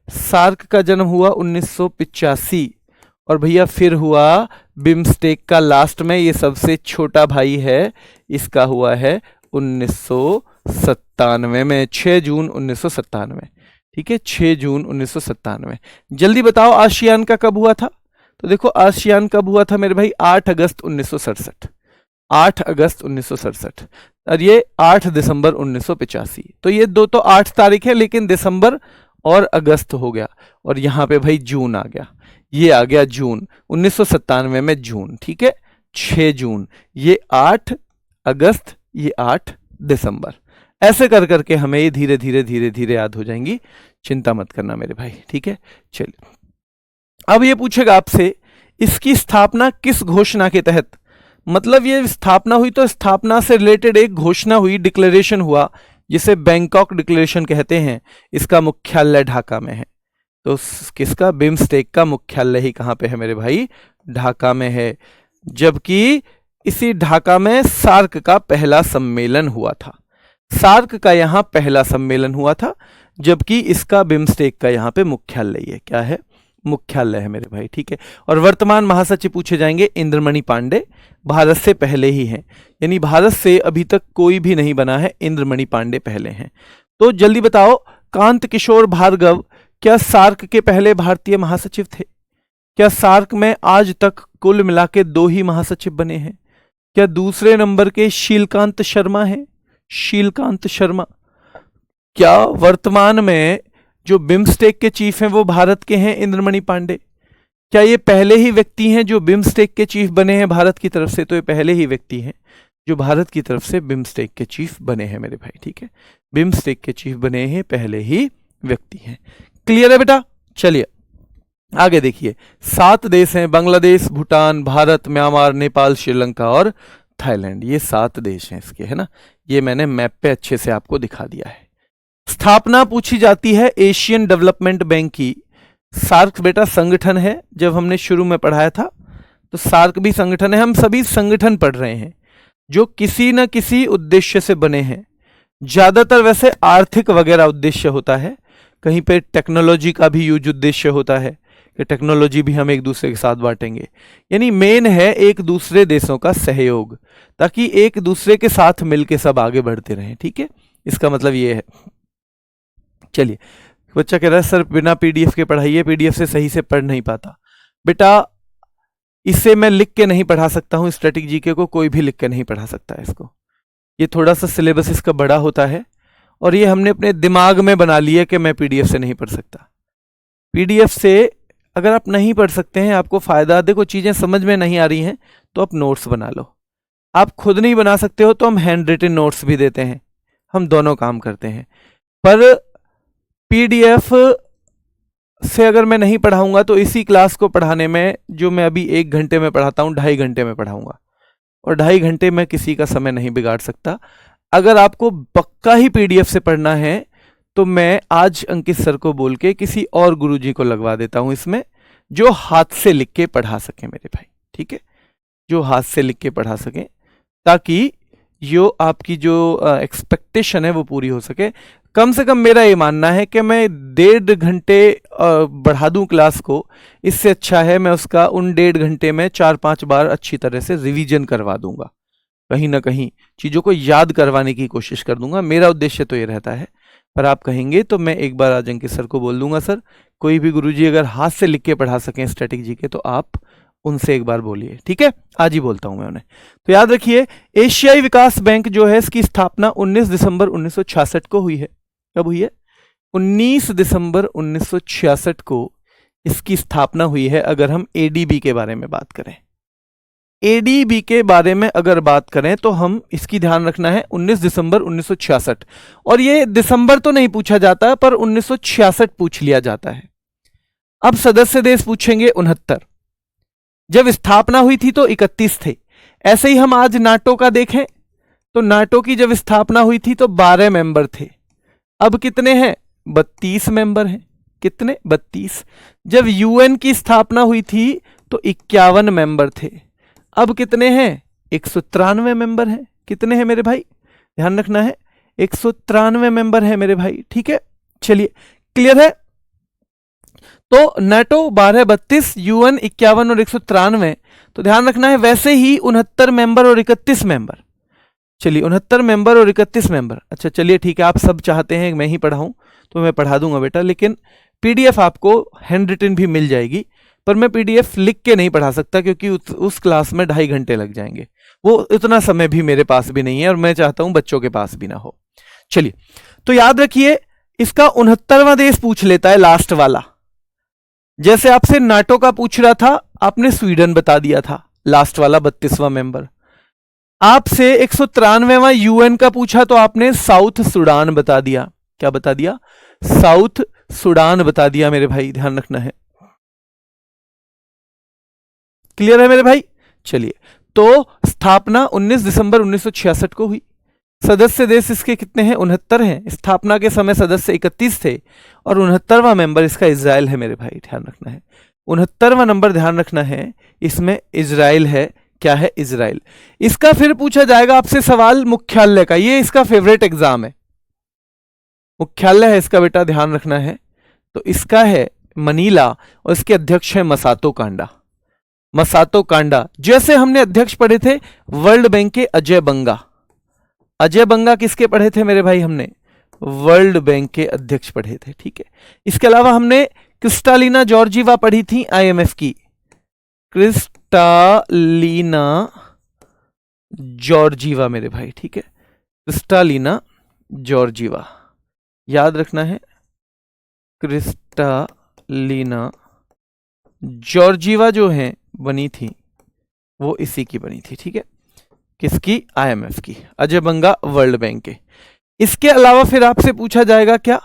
सार्क का जन्म हुआ 1985, और भैया फिर हुआ बिम्स्टेक का लास्ट में ये सबसे छोटा भाई है, इसका हुआ है 1997 में, 6 जून 1997। ठीक है, 6 जून 1997। जल्दी बताओ आसियान का कब हुआ था? तो देखो आसियान कब हुआ था मेरे भाई? 8 अगस्त 1967। 8 अगस्त 1967 और ये 8 दिसंबर 1985। तो ये दो तो 8 तारीख है, लेकिन दिसंबर और अगस्त हो गया, और यहां पे भाई जून आ गया, ये आ गया जून 1997 में जून। ठीक है, 6 जून, ये 8 अगस्त, ये 8 दिसंबर। ऐसे कर करके हमें ये धीरे धीरे धीरे धीरे याद हो जाएंगी, चिंता मत करना मेरे भाई। ठीक है, चलिए अब ये पूछेगा आपसे, इसकी स्थापना किस घोषणा के तहत, मतलब ये स्थापना हुई तो स्थापना से रिलेटेड एक घोषणा हुई, डिक्लेरेशन हुआ, जिसे बैंकॉक डिक्लेरेशन कहते हैं। इसका मुख्यालय ढाका में है। तो किसका? बिम्स्टेक का मुख्यालय ही कहां पे है मेरे भाई? ढाका में है। जबकि इसी ढाका में सार्क का पहला सम्मेलन हुआ था। सार्क का यहां पहला सम्मेलन हुआ था, जबकि इसका बिम्स्टेक का यहां पे मुख्यालय है। क्या है? मुख्यालय है मेरे भाई। ठीक है, और वर्तमान महासचिव पूछे जाएंगे इंद्रमणि पांडे, भारत से पहले ही हैं, यानी भारत से अभी तक कोई भी नहीं बना है, इंद्रमणि पांडे पहले हैं। तो जल्दी बताओ, कांत किशोर भार्गव क्या सार्क के पहले भारतीय महासचिव थे? क्या सार्क में आज तक कुल मिला के 2 ही महासचिव बने हैं? क्या दूसरे नंबर के शीलकांत शर्मा हैं? शीलकांत शर्मा। क्या वर्तमान में जो बिम्स्टेक के चीफ हैं वो भारत के हैं, इंद्रमणि पांडे? क्या ये पहले ही व्यक्ति हैं जो बिम्स्टेक के चीफ बने हैं भारत की तरफ से? तो ये पहले ही व्यक्ति हैं जो भारत की तरफ से बिम्स्टेक के चीफ बने हैं मेरे भाई। ठीक है, बिम्स्टेक के चीफ बने हैं, पहले ही व्यक्ति हैं। क्लियर है बेटा? चलिए आगे देखिए, 7 देश हैं, बांग्लादेश, भूटान, भारत, म्यांमार, नेपाल, श्रीलंका और थाईलैंड। ये 7 देश हैं इसके, है ना। ये मैंने मैप पे अच्छे से आपको दिखा दिया है। स्थापना पूछी जाती है एशियन डेवलपमेंट बैंक की। सार्क बेटा संगठन है, जब हमने शुरू में पढ़ाया था तो सार्क भी संगठन है। हम सभी संगठन पढ़ रहे हैं जो किसी न किसी उद्देश्य से बने हैं। ज्यादातर वैसे आर्थिक वगैरह उद्देश्य होता है, कहीं पे टेक्नोलॉजी का भी यूज उद्देश्य होता है कि टेक्नोलॉजी भी हम एक दूसरे के साथ बांटेंगे। यानी मेन है एक दूसरे देशों का सहयोग, ताकि एक दूसरे के साथ मिलके सब आगे बढ़ते रहें। ठीक है, इसका मतलब ये है। चलिए, बच्चा कह रहा है सर बिना पीडीएफ के पढ़ाइए, पीडीएफ से सही से पढ़ नहीं पाता। बेटा इसे मैं लिख के नहीं पढ़ा सकता हूं, स्टैटिक जीके को कोई भी लिख के नहीं पढ़ा सकता है इसको। ये थोड़ा सा सिलेबस इसका बड़ा होता है, और ये हमने अपने दिमाग में बना लिया कि मैं पीडीएफ से नहीं पढ़ सकता। पीडीएफ से अगर आप नहीं पढ़ सकते हैं, आपको फायदा, देखो चीजें समझ में नहीं आ रही हैं तो आप नोट्स बना लो। आप खुद नहीं बना सकते हो तो हम हैंड रिटन नोट्स भी देते हैं, हम दोनों काम करते हैं। पर पीडीएफ से अगर मैं नहीं पढ़ाऊंगा तो इसी क्लास को पढ़ाने में, जो मैं अभी 1 घंटे में पढ़ाता हूं, 2.5 घंटे में पढ़ाऊंगा, और 2.5 घंटे में किसी का समय नहीं बिगाड़ सकता। अगर आपको पक्का ही पीडीएफ से पढ़ना है तो मैं आज अंकित सर को बोल के किसी और गुरुजी को लगवा देता हूं इसमें, जो हाथ से लिख के पढ़ा सके मेरे भाई। ठीक है, जो हाथ से लिख के पढ़ा सके, ताकि जो आपकी जो एक्सपेक्टेशन है वो पूरी हो सके। कम से कम मेरा ये मानना है कि मैं 1.5 घंटे बढ़ा दूं क्लास को, इससे अच्छा है मैं उसका उन 1.5 घंटे में 4-5 बार अच्छी तरह से रिवीजन करवा दूंगा, कहीं ना कहीं चीज़ों को याद करवाने की कोशिश कर दूंगा। मेरा उद्देश्य तो ये रहता है। पर आप कहेंगे तो मैं एक बार आज अंकित सर को बोल दूंगा, सर कोई भी गुरुजी अगर हाथ से लिख के पढ़ा सकें स्टैटिक जीके तो आप उनसे एक बार बोलिए। ठीक है, आज ही बोलता हूं मैं उन्हें। तो याद रखिए, एशियाई विकास बैंक जो है इसकी स्थापना 19 दिसंबर 1966 को हुई है। कब हुई है? 19 दिसंबर 1966 को इसकी स्थापना हुई है। अगर हम एडीबी के बारे में बात करें, एडीबी के बारे में अगर बात करें तो हम इसकी ध्यान रखना है 19 दिसंबर 1966, और ये दिसंबर तो नहीं पूछा जाता पर 1966 पूछ लिया जाता है। अब सदस्य देश पूछेंगे 69। जब स्थापना हुई थी तो 31 थे। ऐसे ही हम आज नाटो का देखें तो नाटो की जब स्थापना हुई थी तो 12 मेंबर थे। अब कितने हैं? 32 मेंबर हैं। कितने? 32। जब यूएन की स्थापना हुई थी तो 51 मेंबर थे। अब कितने हैं? 193 मेंबर हैं। कितने हैं मेरे भाई? ध्यान रखना है, 193 मेंबर हैं मेरे भाई। ठीक है, चलिए क्लियर है। तो नाटो 1232, यूएन 51 और 193, तो ध्यान रखना है वैसे ही 69 मेंबर और 31 मेंबर। चलिए 69 मेंबर और 31 मेंबर। अच्छा चलिए ठीक है, आप सब चाहते हैं मैं ही पढ़ाऊं तो मैं पढ़ा दूंगा बेटा, लेकिन पीडीएफ आपको हैंड रिटन भी मिल जाएगी, पर मैं पीडीएफ लिख के नहीं पढ़ा सकता क्योंकि उस क्लास में 2.5 घंटे लग जाएंगे, वो इतना समय भी मेरे पास भी नहीं है और मैं चाहता हूं बच्चों के पास भी ना हो। चलिए तो याद रखिए इसका 69वां देश पूछ लेता है लास्ट वाला। जैसे आपसे नाटो का पूछ रहा था, आपने स्वीडन बता दिया था लास्ट वाला 32वां मेंबर। आपसे 193वां यूएन का पूछा तो आपने साउथ सूडान बता दिया। क्या बता दिया? साउथ सूडान बता दिया मेरे भाई, ध्यान रखना है। क्लियर है मेरे भाई? चलिए तो स्थापना 19 दिसंबर 1966 को हुई। सदस्य देश इसके कितने हैं? 69 हैं। स्थापना के समय सदस्य 31 थे और 69वां मेंबर इसका इजराइल है मेरे भाई, ध्यान रखना है। 69वां नंबर ध्यान रखना है, इसमें इजराइल है। क्या है? इजराइल। इसका फिर पूछा जाएगा आपसे सवाल मुख्यालय का, ये इसका फेवरेट एग्जाम है। मुख्यालय है इसका बेटा, ध्यान रखना है। तो इसका है मनीला और इसके अध्यक्ष है मसातो कांडा। मसातो कांडा। जैसे हमने अध्यक्ष पढ़े थे वर्ल्ड बैंक के अजय बंगा। अजय बंगा किसके पढ़े थे मेरे भाई? हमने वर्ल्ड बैंक के अध्यक्ष पढ़े थे, ठीक है। इसके अलावा हमने क्रिस्टालिना जॉर्जीवा पढ़ी थी, आईएमएफ की। क्रिस्टालिना जॉर्जीवा मेरे भाई, ठीक है। क्रिस्टालिना जॉर्जीवा याद रखना है, क्रिस्टालिना जॉर्जीवा जो है बनी थी वो इसी की बनी थी, ठीक है। किसकी? आईएमएफ की, अजय बंगा वर्ल्ड बैंक के। इसके अलावा फिर आपसे पूछा जाएगा क्या?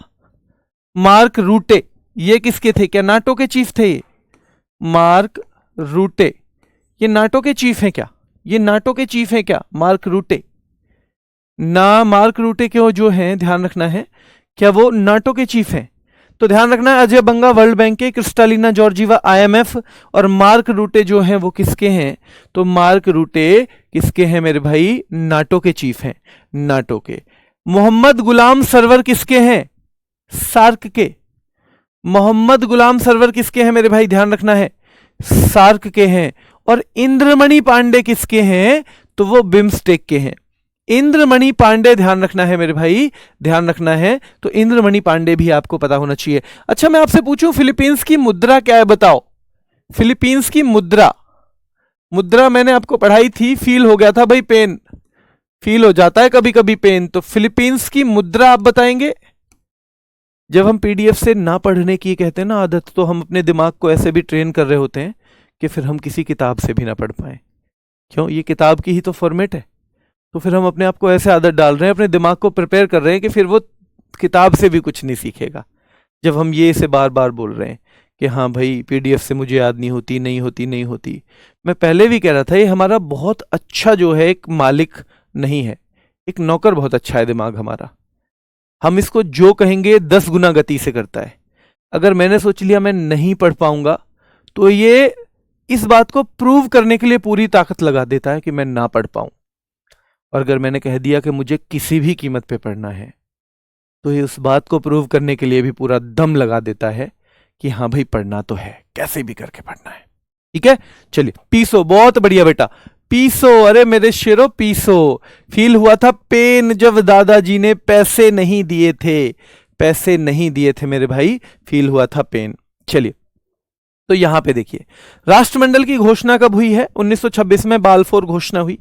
मार्क रूटे, ये किसके थे? क्या नाटो के चीफ थे ये? मार्क रूटे, ये नाटो के चीफ हैं क्या? ये नाटो के चीफ हैं क्या मार्क रूटे? ना, मार्क रूटे क्यों जो हैं ध्यान रखना है, क्या वो नाटो के चीफ हैं? तो ध्यान रखना है अजय बंगा वर्ल्ड बैंक के, क्रिस्टालिना जॉर्जीवा आईएमएफ और मार्क रूटे जो हैं वो किसके हैं? तो मार्क रूटे किसके हैं मेरे भाई? नाटो के चीफ हैं, नाटो के। मोहम्मद गुलाम सरवर किसके हैं? सार्क के। मोहम्मद गुलाम सरवर किसके हैं मेरे भाई? ध्यान रखना है, सार्क के हैं। और इंद्रमणि पांडे किसके हैं? तो वो बिम्स्टेक के हैं। इंद्रमणि पांडे ध्यान रखना है मेरे भाई, ध्यान रखना है। तो इंद्रमणि पांडे भी आपको पता होना चाहिए। अच्छा मैं आपसे पूछूं फिलीपींस की मुद्रा क्या है? बताओ। फिलीपींस की मुद्रा, मुद्रा मैंने आपको पढ़ाई थी, फील हो गया था भाई, पेन फील हो जाता है कभी कभी पेन। तो फिलीपींस की मुद्रा आप बताएंगे? जब हम पीडीएफ से ना पढ़ने की कहते हैं ना आदत, तो हम अपने दिमाग को ऐसे भी ट्रेन कर रहे होते हैं कि फिर हम किसी किताब से भी ना पढ़ पाए। क्यों? ये किताब की ही तो फॉर्मेट है। तो फिर हम अपने आप को ऐसे आदत डाल रहे हैं, अपने दिमाग को प्रिपेयर कर रहे हैं कि फिर वो किताब से भी कुछ नहीं सीखेगा। जब हम ये इसे बार बार बोल रहे हैं कि हाँ भाई पीडीएफ से मुझे याद नहीं होती, नहीं होती, नहीं होती। मैं पहले भी कह रहा था ये हमारा बहुत अच्छा जो है एक मालिक नहीं है, एक नौकर बहुत अच्छा है दिमाग हमारा। हम इसको जो कहेंगे 10 गुना गति से करता है। अगर मैंने सोच लिया मैं नहीं पढ़ पाऊंगा तो ये इस बात को प्रूव करने के लिए पूरी ताकत लगा देता है कि मैं ना पढ़ पाऊं। और अगर मैंने कह दिया कि मुझे किसी भी कीमत पे पढ़ना है तो ये उस बात को प्रूव करने के लिए भी पूरा दम लगा देता है कि हाँ भाई पढ़ना तो है, कैसे भी करके पढ़ना है। ठीक है, चलिए। पीसो, बहुत बढ़िया बेटा, पीसो। अरे मेरे शेरो पीसो। फील हुआ था पेन जब दादाजी ने पैसे नहीं दिए थे, पैसे नहीं दिए थे मेरे भाई, फील हुआ था पेन। चलिए तो यहां पे देखिए राष्ट्रमंडल की घोषणा कब हुई है? 1926 में बालफोर घोषणा हुई।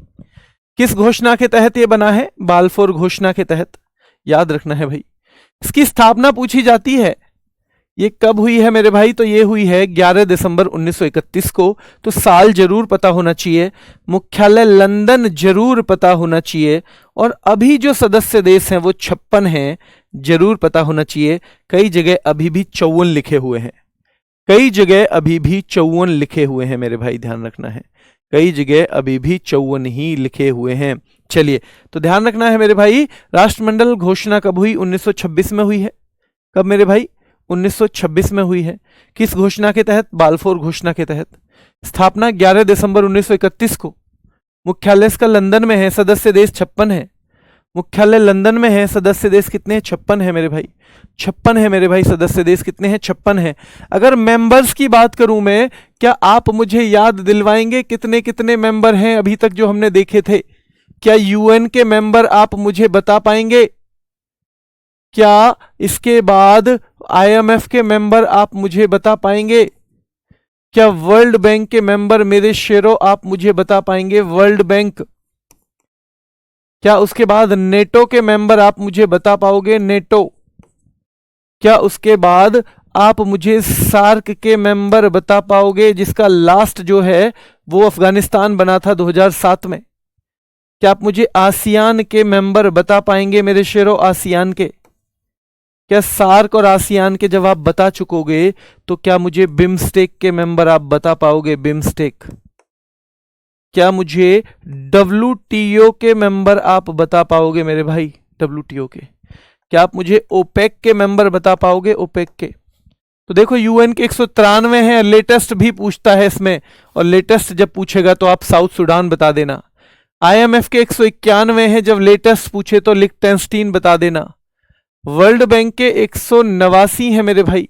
किस घोषणा के तहत ये बना है? बालफोर घोषणा के तहत, याद रखना है भाई। इसकी स्थापना पूछी जाती है, ये कब हुई है मेरे भाई? तो ये हुई है 11 दिसंबर 1931 को। तो साल जरूर पता होना चाहिए, मुख्यालय लंदन जरूर पता होना चाहिए, और अभी जो सदस्य देश हैं वो 56 हैं, जरूर पता होना चाहिए। कई जगह अभी भी 54 लिखे हुए हैं, कई जगह अभी भी 54 लिखे हुए हैं मेरे भाई, ध्यान रखना है। कई जगह अभी भी 54 ही लिखे हुए हैं। चलिए तो ध्यान रखना है मेरे भाई, राष्ट्रमंडल घोषणा कब हुई? 1926 में हुई है। कब मेरे भाई? 1926 में हुई है। किस घोषणा के तहत? बालफोर घोषणा के तहत। स्थापना 11 दिसंबर 1931 को। मुख्यालय इसका लंदन में है, सदस्य देश 56 है। मुख्यालय लंदन में है। सदस्य देश कितने हैं? 56 है मेरे भाई, 56 है मेरे भाई। सदस्य देश कितने हैं? 56 है। अगर मेंबर्स की बात करूं मैं, क्या आप मुझे याद दिलवाएंगे कितने कितने मेंबर हैं अभी तक जो हमने देखे थे? क्या यूएन के मेंबर आप मुझे बता पाएंगे? क्या इसके बाद आईएमएफ के मेंबर आप मुझे बता पाएंगे? क्या वर्ल्ड बैंक के मेंबर मेरे शेरों आप मुझे बता पाएंगे? World bank. क्या उसके बाद नेटो के मेंबर आप मुझे बता पाओगे? नेटो। क्या उसके बाद आप मुझे सार्क के मेंबर बता पाओगे, जिसका लास्ट जो है वो अफगानिस्तान बना था 2007 में? क्या आप मुझे आसियान के मेंबर बता पाएंगे मेरे शेरों? आसियान के। क्या सार्क और आसियान के जब आप बता चुकोगे तो क्या मुझे बिम्स्टेक के मेंबर आप बता पाओगे? बिम्स्टेक। क्या मुझे WTO के मेंबर आप बता पाओगे मेरे भाई? WTO के। क्या आप मुझे ओपेक के मेंबर बता पाओगे? ओपेक के। तो देखो यूएन के 193 हैं, लेटेस्ट भी पूछता है इसमें, और लेटेस्ट जब पूछेगा तो आप साउथ सूडान बता देना। आईएमएफ के 191 हैं, जब लेटेस्ट पूछे तो लिक्टेनस्टीन बता देना। वर्ल्ड बैंक के 189 है मेरे भाई,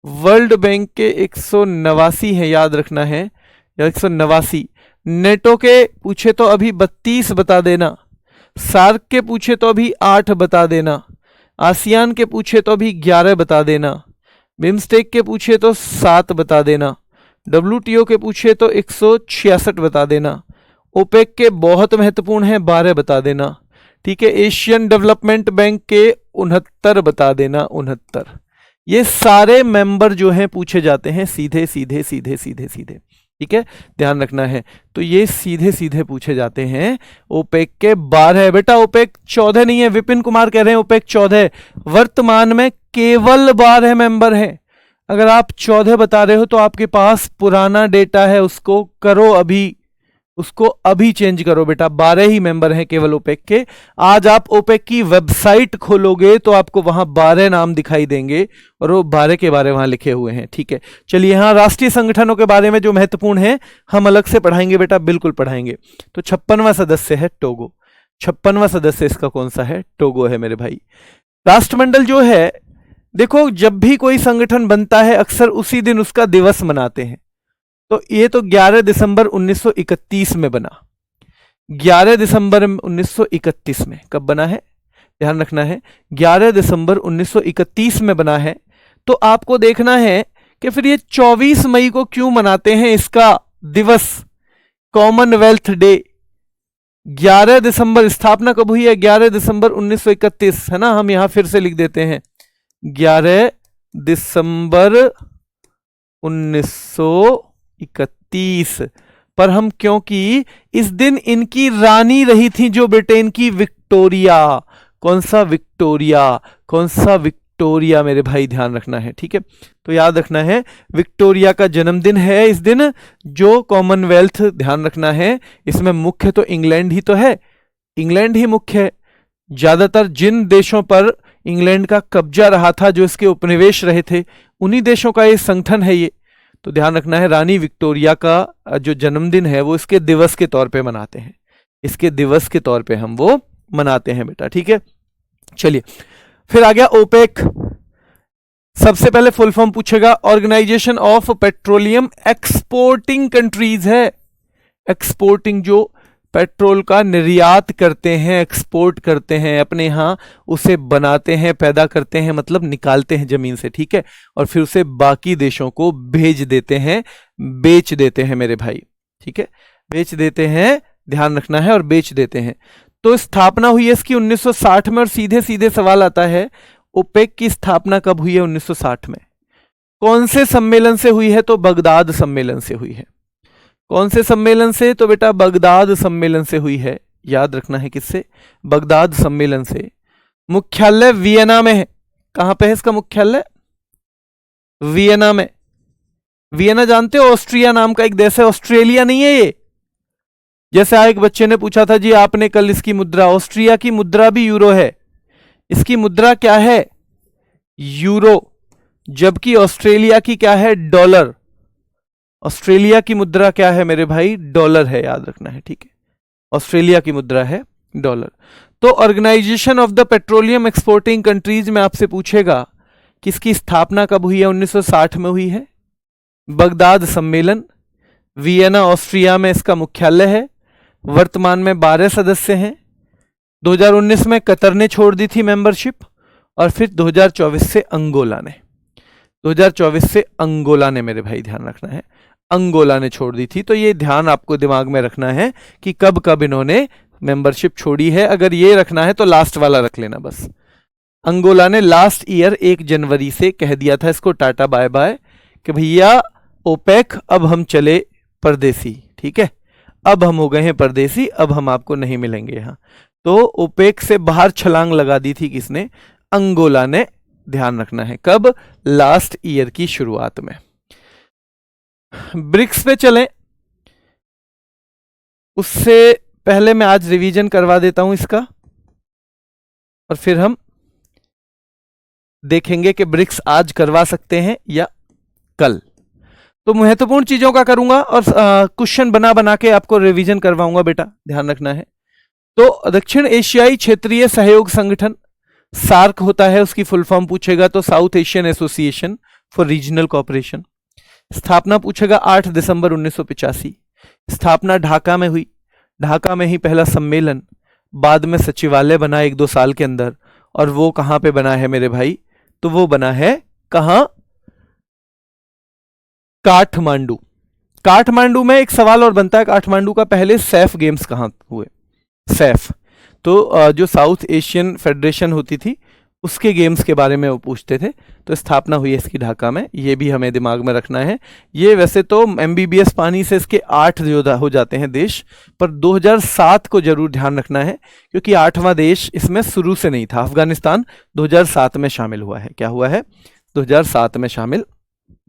वर्ल्ड बैंक के 189 है, याद रखना है, या 189। नेटो के पूछे तो अभी 32 बता देना। सार्क के पूछे तो अभी 8 बता देना। आसियान के पूछे तो अभी 11 बता देना। बिम्स्टेक के पूछे तो 7 बता देना। WTO के पूछे तो 166 बता देना। ओपेक के बहुत महत्वपूर्ण हैं, 12 बता देना। ठीक है। एशियन डेवलपमेंट बैंक के 69 बता देना, 69। ये सारे मेंबर जो हैं पूछे जाते हैं सीधे सीधे सीधे सीधे सीधे। ठीक है, ध्यान रखना है। तो ये सीधे सीधे पूछे जाते हैं। ओपेक के 12 बेटा, ओपेक 14 नहीं है। विपिन कुमार कह रहे हैं ओपेक 14। वर्तमान में केवल 12 मेंबर हैं। अगर आप 14 बता रहे हो तो आपके पास पुराना डेटा है, उसको करो अभी, उसको अभी चेंज करो बेटा। 12 ही मेंबर हैं केवल ओपेक के। आज आप ओपेक की वेबसाइट खोलोगे तो आपको वहां 12 नाम दिखाई देंगे और वो 12 के बारे वहां लिखे हुए हैं। ठीक है, चलिए यहां राष्ट्रीय संगठनों के बारे में जो महत्वपूर्ण है हम अलग से पढ़ाएंगे बेटा, बिल्कुल पढ़ाएंगे। तो 56वां सदस्य है टोगो। 56वां सदस्य इसका कौन सा है? टोगो है मेरे भाई। राष्ट्रमंडल जो है, देखो जब भी कोई संगठन बनता है अक्सर उसी दिन उसका दिवस मनाते हैं। तो ये तो 11 दिसंबर 1931 में बना। 11 दिसंबर 1931 में कब बना है? ध्यान रखना है, 11 दिसंबर 1931 में बना है। तो आपको देखना है कि फिर ये 24 मई को क्यों मनाते हैं इसका दिवस, कॉमनवेल्थ डे। 11 दिसंबर स्थापना कब हुई है? 11 दिसंबर 1931 है ना। हम यहां फिर से लिख देते हैं 11 दिसंबर 1931। पर हम, क्योंकि इस दिन इनकी रानी रही थी जो ब्रिटेन की, विक्टोरिया। कौन सा विक्टोरिया? कौन सा विक्टोरिया मेरे भाई, ध्यान रखना है। ठीक है, तो याद रखना है विक्टोरिया का जन्मदिन है इस दिन। जो कॉमनवेल्थ, ध्यान रखना है, इसमें मुख्य तो इंग्लैंड ही तो है, इंग्लैंड ही मुख्य है। ज्यादातर जिन देशों पर इंग्लैंड का कब्जा रहा था, जो इसके उपनिवेश रहे थे, उन्हीं देशों का ये संगठन है ये। तो ध्यान रखना है रानी विक्टोरिया का जो जन्मदिन है वो इसके दिवस के तौर पे मनाते हैं, इसके दिवस के तौर पे हम वो मनाते हैं बेटा। ठीक है, चलिए फिर आ गया ओपेक। सबसे पहले फुल फॉर्म पूछेगा, organisation of petroleum exporting countries है। एक्सपोर्टिंग, जो पेट्रोल का निर्यात करते हैं, एक्सपोर्ट करते हैं अपने यहां, उसे बनाते हैं, पैदा करते हैं, मतलब निकालते हैं जमीन से। ठीक है, और फिर उसे बाकी देशों को भेज देते हैं, बेच देते हैं मेरे भाई। ठीक है, बेच देते हैं, ध्यान रखना है, और बेच देते हैं। तो स्थापना हुई है इसकी 1960 में। और सीधे सीधे सवाल आता है, ओपेक की स्थापना कब हुई है? 1960 में। कौन से सम्मेलन से हुई है? तो बगदाद सम्मेलन से हुई है। कौन से सम्मेलन से? तो बेटा बगदाद सम्मेलन से हुई है। याद रखना है, किससे? बगदाद सम्मेलन से। मुख्यालय वियना में है। कहां पे है इसका मुख्यालय? वियना में। वियना जानते हो, ऑस्ट्रिया नाम का एक देश है, ऑस्ट्रेलिया नहीं है ये। जैसे एक बच्चे ने पूछा था जी आपने कल इसकी मुद्रा, ऑस्ट्रिया की मुद्रा भी यूरो है, इसकी मुद्रा क्या है? यूरो। जबकि ऑस्ट्रेलिया की क्या है? डॉलर। ऑस्ट्रेलिया की मुद्रा क्या है मेरे भाई? डॉलर है, याद रखना है। ठीक है, ऑस्ट्रेलिया की मुद्रा है डॉलर। तो organisation of the petroleum exporting countries में आपसे पूछेगा किसकी स्थापना कब हुई है? 1960 में हुई है। बगदाद सम्मेलन, वियना ऑस्ट्रिया में इसका मुख्यालय है। वर्तमान में 12 सदस्य हैं। 2019 में कतर ने छोड़ दी थी मेंबरशिप, और फिर 2024 से अंगोला ने, 2024 से अंगोला ने मेरे भाई ध्यान रखना है, अंगोला ने छोड़ दी थी। तो ये ध्यान आपको दिमाग में रखना है कि कब कब इन्होंने मेंबरशिप छोड़ी है। अगर ये रखना है तो लास्ट वाला रख लेना बस। अंगोला ने लास्ट ईयर 1 जनवरी से कह दिया था इसको टाटा बाय बाय कि भैया ओपेक अब हम चले परदेसी, ठीक है, अब हम हो गए हैं परदेसी, अब हम आपको नहीं मिलेंगे यहां। तो ओपेक से बाहर छलांग लगा दी थी किसने? अंगोला ने। ध्यान रखना है कब? लास्ट ईयर की शुरुआत में। ब्रिक्स पे चलें, उससे पहले मैं आज रिवीजन करवा देता हूं इसका, और फिर हम देखेंगे कि ब्रिक्स आज करवा सकते हैं या कल। तो महत्वपूर्ण चीजों का करूंगा और क्वेश्चन बना बना के आपको रिवीजन करवाऊंगा बेटा, ध्यान रखना है। तो दक्षिण एशियाई क्षेत्रीय सहयोग संगठन सार्क होता है, उसकी फुल फॉर्म पूछेगा तो South Asian Association for Regional cooperation. स्थापना पूछेगा 8 दिसंबर 1985। स्थापना ढाका में हुई, ढाका में ही पहला सम्मेलन, बाद में सचिवालय बना 1-2 साल के अंदर। और वो कहां पे बना है मेरे भाई? तो वो बना है कहां? काठमांडू। काठमांडू में एक सवाल और बनता है, काठमांडू का पहले सैफ गेम्स कहां हुए? सैफ तो जो साउथ एशियन फेडरेशन होती थी उसके गेम्स के बारे में वो पूछते थे। तो स्थापना हुई है इसकी ढाका में, ये भी हमें दिमाग में रखना है। ये वैसे तो MBBS पानी से इसके 8 हो जाते हैं देश, पर 2007 को जरूर ध्यान रखना है क्योंकि 8वां देश इसमें शुरू से नहीं था। अफगानिस्तान 2007 में शामिल हुआ है। क्या हुआ है? 2007 में शामिल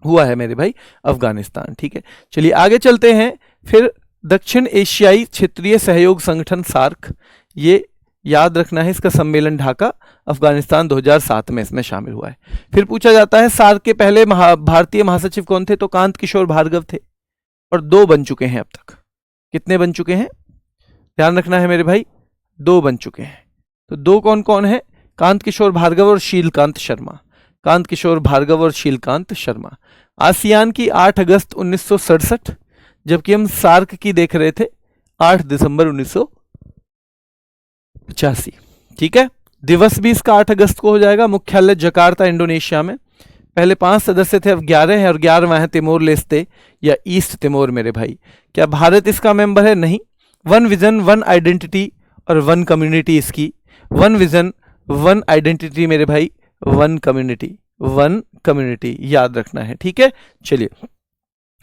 हुआ है मेरे भाई अफगानिस्तान, ठीक है। चलिए आगे चलते हैं। फिर दक्षिण एशियाई क्षेत्रीय सहयोग संगठन सार्क, ये याद रखना है, इसका सम्मेलन ढाका, अफगानिस्तान 2007 में इसमें शामिल हुआ है। फिर पूछा जाता है सार्क के पहले भारतीय महासचिव कौन थे? तो कांत किशोर भार्गव थे, और 2 बन चुके हैं अब तक। कितने बन चुके हैं? ध्यान रखना है मेरे भाई, 2 बन चुके हैं। तो 2 कौन कौन है? कांत किशोर भार्गव और शीलकांत शर्मा। कांत किशोर भार्गव और शीलकांत शर्मा। आसियान की 8 अगस्त 1967, जबकि हम सार्क की देख रहे थे 8 दिसंबर 1985, ठीक है। दिवस भी इसका 8 अगस्त को हो जाएगा। मुख्यालय जकार्ता इंडोनेशिया में। पहले 5 सदस्य थे, अब 11 हैं, और 11वां है तिमोर लेस्ते या ईस्ट तिमोर मेरे भाई। क्या भारत इसका मेंबर है? नहीं। 1 विजन 1 आइडेंटिटी और 1 कम्युनिटी इसकी। 1 विजन 1 आइडेंटिटी मेरे भाई, 1 कम्युनिटी, 1 कम्युनिटी याद रखना है, ठीक है। चलिए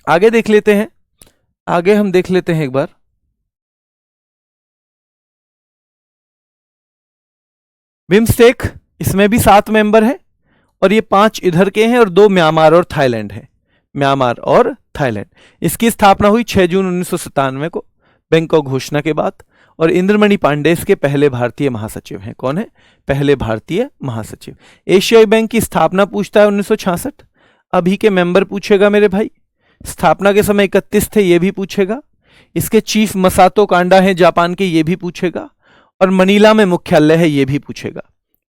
आगे देख लेते हैं। आगे हम देख लेते हैं एक बार। बिम्स्टेक, इसमें भी 7 मेंबर है, और ये 5 इधर के हैं और 2 म्यांमार और थाईलैंड है। म्यांमार और थाईलैंड। इसकी स्थापना हुई 6 जून 1997 को बैंकॉक घोषणा के बाद, और इंद्रमणि पांडे इसके पहले भारतीय महासचिव हैं। कौन है? पहले भारतीय महासचिव। एशियाई बैंक की स्थापना पूछता है 1966। अभी के मेंबर पूछेगा मेरे भाई। स्थापना के समय 31 थे, ये भी पूछेगा। इसके चीफ मसातो कांडा हैं जापान के, ये भी पूछेगा। और मनीला में मुख्यालय है, ये भी पूछेगा।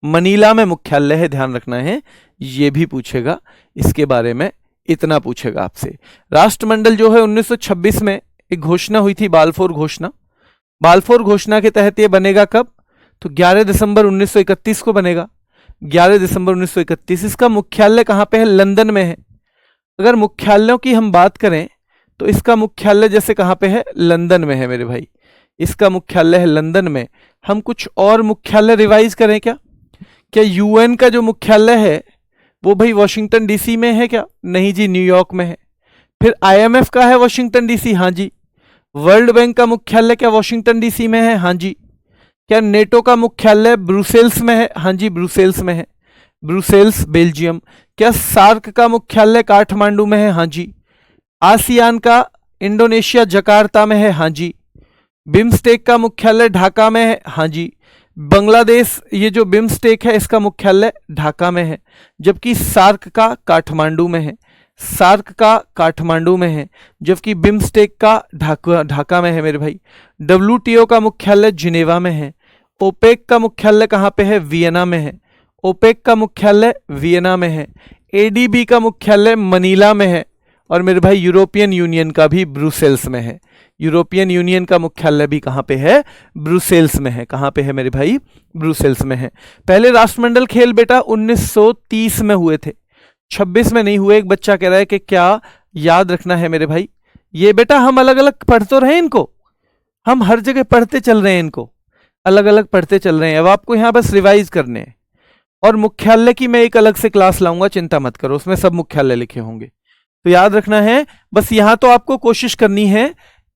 मनीला में मुख्यालय है, ध्यान रखना है, ये भी पूछेगा। इसके बारे में इतना पूछेगा आपसे। राष्ट्रमंडल जो है 1926 में एक घोषणा हुई थी, बालफोर घोषणा। बालफोर घोषणा के तहत ये बनेगा कब? तो 11 दिसंबर 1931 को बनेगा। 11 दिसंबर 1931। इसका मुख्यालय कहां पे है? लंदन में है। अगर मुख्यालयों की हम बात करें तो इसका मुख्यालय जैसे कहां पे है? लंदन में है मेरे भाई। इसका मुख्यालय है लंदन में। हम कुछ और मुख्यालय रिवाइज करें क्या? क्या यूएन का जो मुख्यालय है वो भाई वॉशिंगटन डीसी में है क्या? नहीं जी, न्यूयॉर्क में है। फिर आईएमएफ का है वॉशिंगटन डीसी? हाँ जी। वर्ल्ड बैंक का मुख्यालय क्या वॉशिंगटन डीसी में है? हाँ जी। क्या नेटो का मुख्यालय ब्रुसेल्स में है? हाँ जी, ब्रुसेल्स में है, ब्रुसेल्स बेल्जियम। क्या सार्क का मुख्यालय काठमांडू में है? हाँ जी। आसियान का इंडोनेशिया जकार्ता में है? हाँ जी। बिम्स्टेक का मुख्यालय ढाका में है? हाँ जी। बांग्लादेश, ये जो बिम्स्टेक है इसका मुख्यालय ढाका में है, जबकि सार्क का काठमांडू में है। सार्क का काठमांडू में है, जबकि बिम्स्टेक का ढाका में है मेरे भाई। WTO का मुख्यालय जिनेवा में है, ओपेक का मुख्यालय कहाँ पे है? वियना में है। ओपेक का मुख्यालय वियना में है। एडीबी का मुख्यालय मनीला में है। और मेरे भाई यूरोपियन यूनियन का भी ब्रुसेल्स में है। यूरोपियन यूनियन का मुख्यालय भी कहाँ पे है? ब्रुसेल्स में है। कहाँ पे है मेरे भाई? ब्रुसेल्स में है। पहले राष्ट्रमंडल खेल बेटा 1930 में हुए थे, 26 में नहीं हुए। एक बच्चा कह रहा है कि क्या याद रखना है मेरे भाई? ये बेटा हम अलग अलग पढ़ तो रहे हैं इनको, हम हर जगह पढ़ते चल रहे हैं इनको, अलग अलग पढ़ते चल रहे हैं। अब आपको यहां बस रिवाइज करने हैं। और मुख्यालय की मैं एक अलग से क्लास लाऊंगा, चिंता मत करो, उसमें सब मुख्यालय लिखे होंगे। तो याद रखना है बस, यहां तो आपको कोशिश करनी है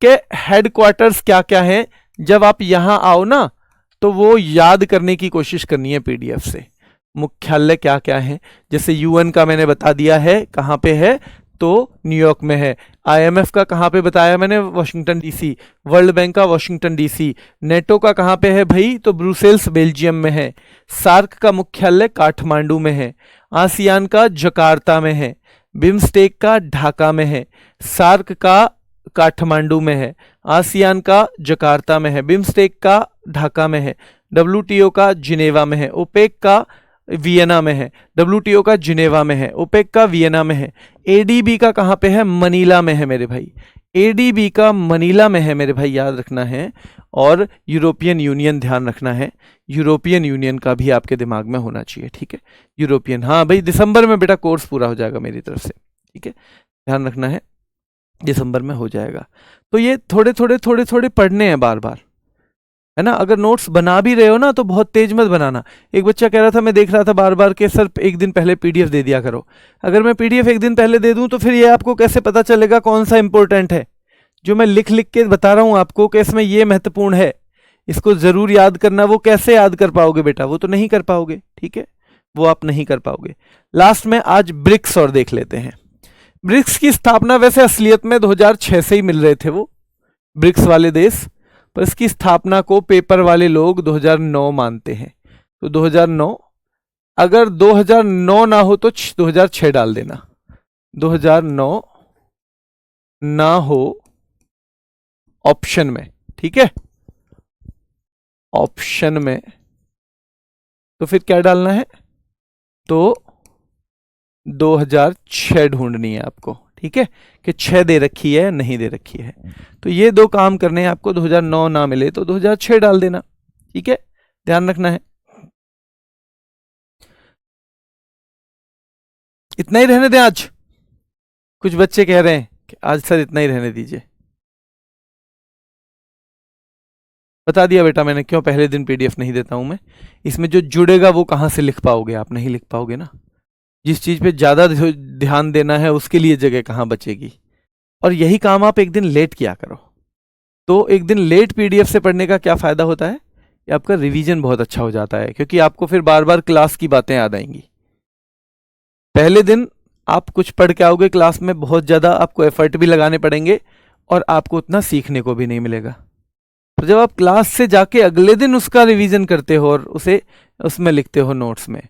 कि हेडक्वार्टर्स क्या क्या है, जब आप यहां आओ ना तो वो याद करने की कोशिश करनी है पीडीएफ से। मुख्यालय क्या क्या है, जैसे यूएन का मैंने बता दिया है कहां पे है, तो न्यूयॉर्क में है। आईएमएफ का कहां पे बताया मैंने? Washington DC. वर्ल्ड बैंक का वॉशिंगटन डीसी। नेटो का कहां पे है भाई? तो ब्रुसेल्स बेल्जियम में है। सार्क का मुख्यालय काठमांडू में है। आसियान का जकार्ता में है। बिम्स्टेक का ढाका में है। सार्क का काठमांडू में है। आसियान का जकार्ता में है। बिम्स्टेक का ढाका में है। डब्ल्यूटीओ का जिनेवा में है। ओपेक का वियना में है। डब्ल्यूटीओ का जिनेवा में है। ओपेक का वियना में है। एडीबी का कहां पे है? मनीला में है मेरे भाई। एडीबी का मनीला में है मेरे भाई, याद रखना है। और यूरोपियन यूनियन ध्यान रखना है, यूरोपियन यूनियन का भी आपके दिमाग में होना चाहिए, ठीक है? यूरोपियन, हाँ भाई, दिसंबर में बेटा कोर्स पूरा हो जाएगा मेरी तरफ से, ठीक है? ध्यान रखना है, दिसंबर में हो जाएगा। तो ये थोड़े थोड़े थोड़े थोड़े पढ़ने हैं बार बार, है ना? अगर नोट्स बना भी रहे हो ना तो बहुत तेज मत बनाना। एक बच्चा कह रहा था, मैं देख रहा था बार बार के सर एक दिन पहले पीडीएफ दे दिया करो। अगर मैं पीडीएफ एक दिन पहले दे दूं तो फिर ये आपको कैसे पता चलेगा कौन सा इंपॉर्टेंट है? जो मैं लिख लिख के बता रहा हूं आपको कि इसमें ये महत्वपूर्ण है, इसको जरूर याद करना, वो कैसे याद कर पाओगे बेटा? वो तो नहीं कर पाओगे, ठीक है? वो आप नहीं कर पाओगे। लास्ट में आज ब्रिक्स और देख लेते हैं। ब्रिक्स की स्थापना वैसे असलियत में 2006 से ही मिल रहे थे वो ब्रिक्स वाले देश, पर इसकी स्थापना को पेपर वाले लोग 2009 मानते हैं। तो 2009, अगर 2009 ना हो तो 2006 डाल देना। 2009 ना हो ऑप्शन में, ठीक है? ऑप्शन में तो फिर क्या डालना है? तो 2006 ढूंढनी है आपको, ठीक है? कि 6 दे रखी है नहीं दे रखी है। तो ये दो काम करने हैं आपको। 2009 ना मिले तो 2006 डाल देना, ठीक है? ध्यान रखना है। इतना ही रहने दें आज? कुछ बच्चे कह रहे हैं कि आज सर इतना ही रहने दीजिए। बता दिया बेटा मैंने क्यों पहले दिन पीडीएफ नहीं देता हूं मैं। इसमें जो जुड़ेगा वो कहां से लिख पाओगे? आप नहीं लिख पाओगे ना। जिस चीज पे ज्यादा ध्यान देना है उसके लिए जगह कहां बचेगी? और यही काम आप एक दिन लेट किया करो। तो एक दिन लेट पीडीएफ से पढ़ने का क्या फायदा होता है? कि आपका रिवीजन बहुत अच्छा हो जाता है, क्योंकि आपको फिर बार बार क्लास की बातें याद आएंगी। पहले दिन आप कुछ पढ़ के आओगे क्लास में, बहुत ज्यादा आपको एफर्ट भी लगाने पड़ेंगे और आपको उतना सीखने को भी नहीं मिलेगा। तो जब आप क्लास से जाके अगले दिन उसका रिवीजन करते हो और उसे उसमें लिखते हो नोट्स में,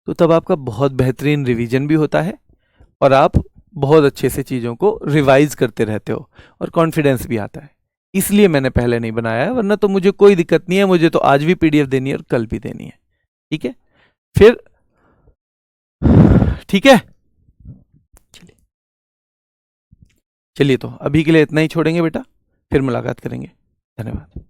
तो तब आपका बहुत बेहतरीन रिवीजन भी होता है और आप बहुत अच्छे से चीज़ों को रिवाइज करते रहते हो और कॉन्फिडेंस भी आता है। इसलिए मैंने पहले नहीं बनाया है, वरना तो मुझे कोई दिक्कत नहीं है, मुझे तो आज भी पीडीएफ देनी है और कल भी देनी है, ठीक है? फिर ठीक है, चलिए तो अभी के लिए इतना ही छोड़ेंगे बेटा, फिर मुलाकात करेंगे। धन्यवाद।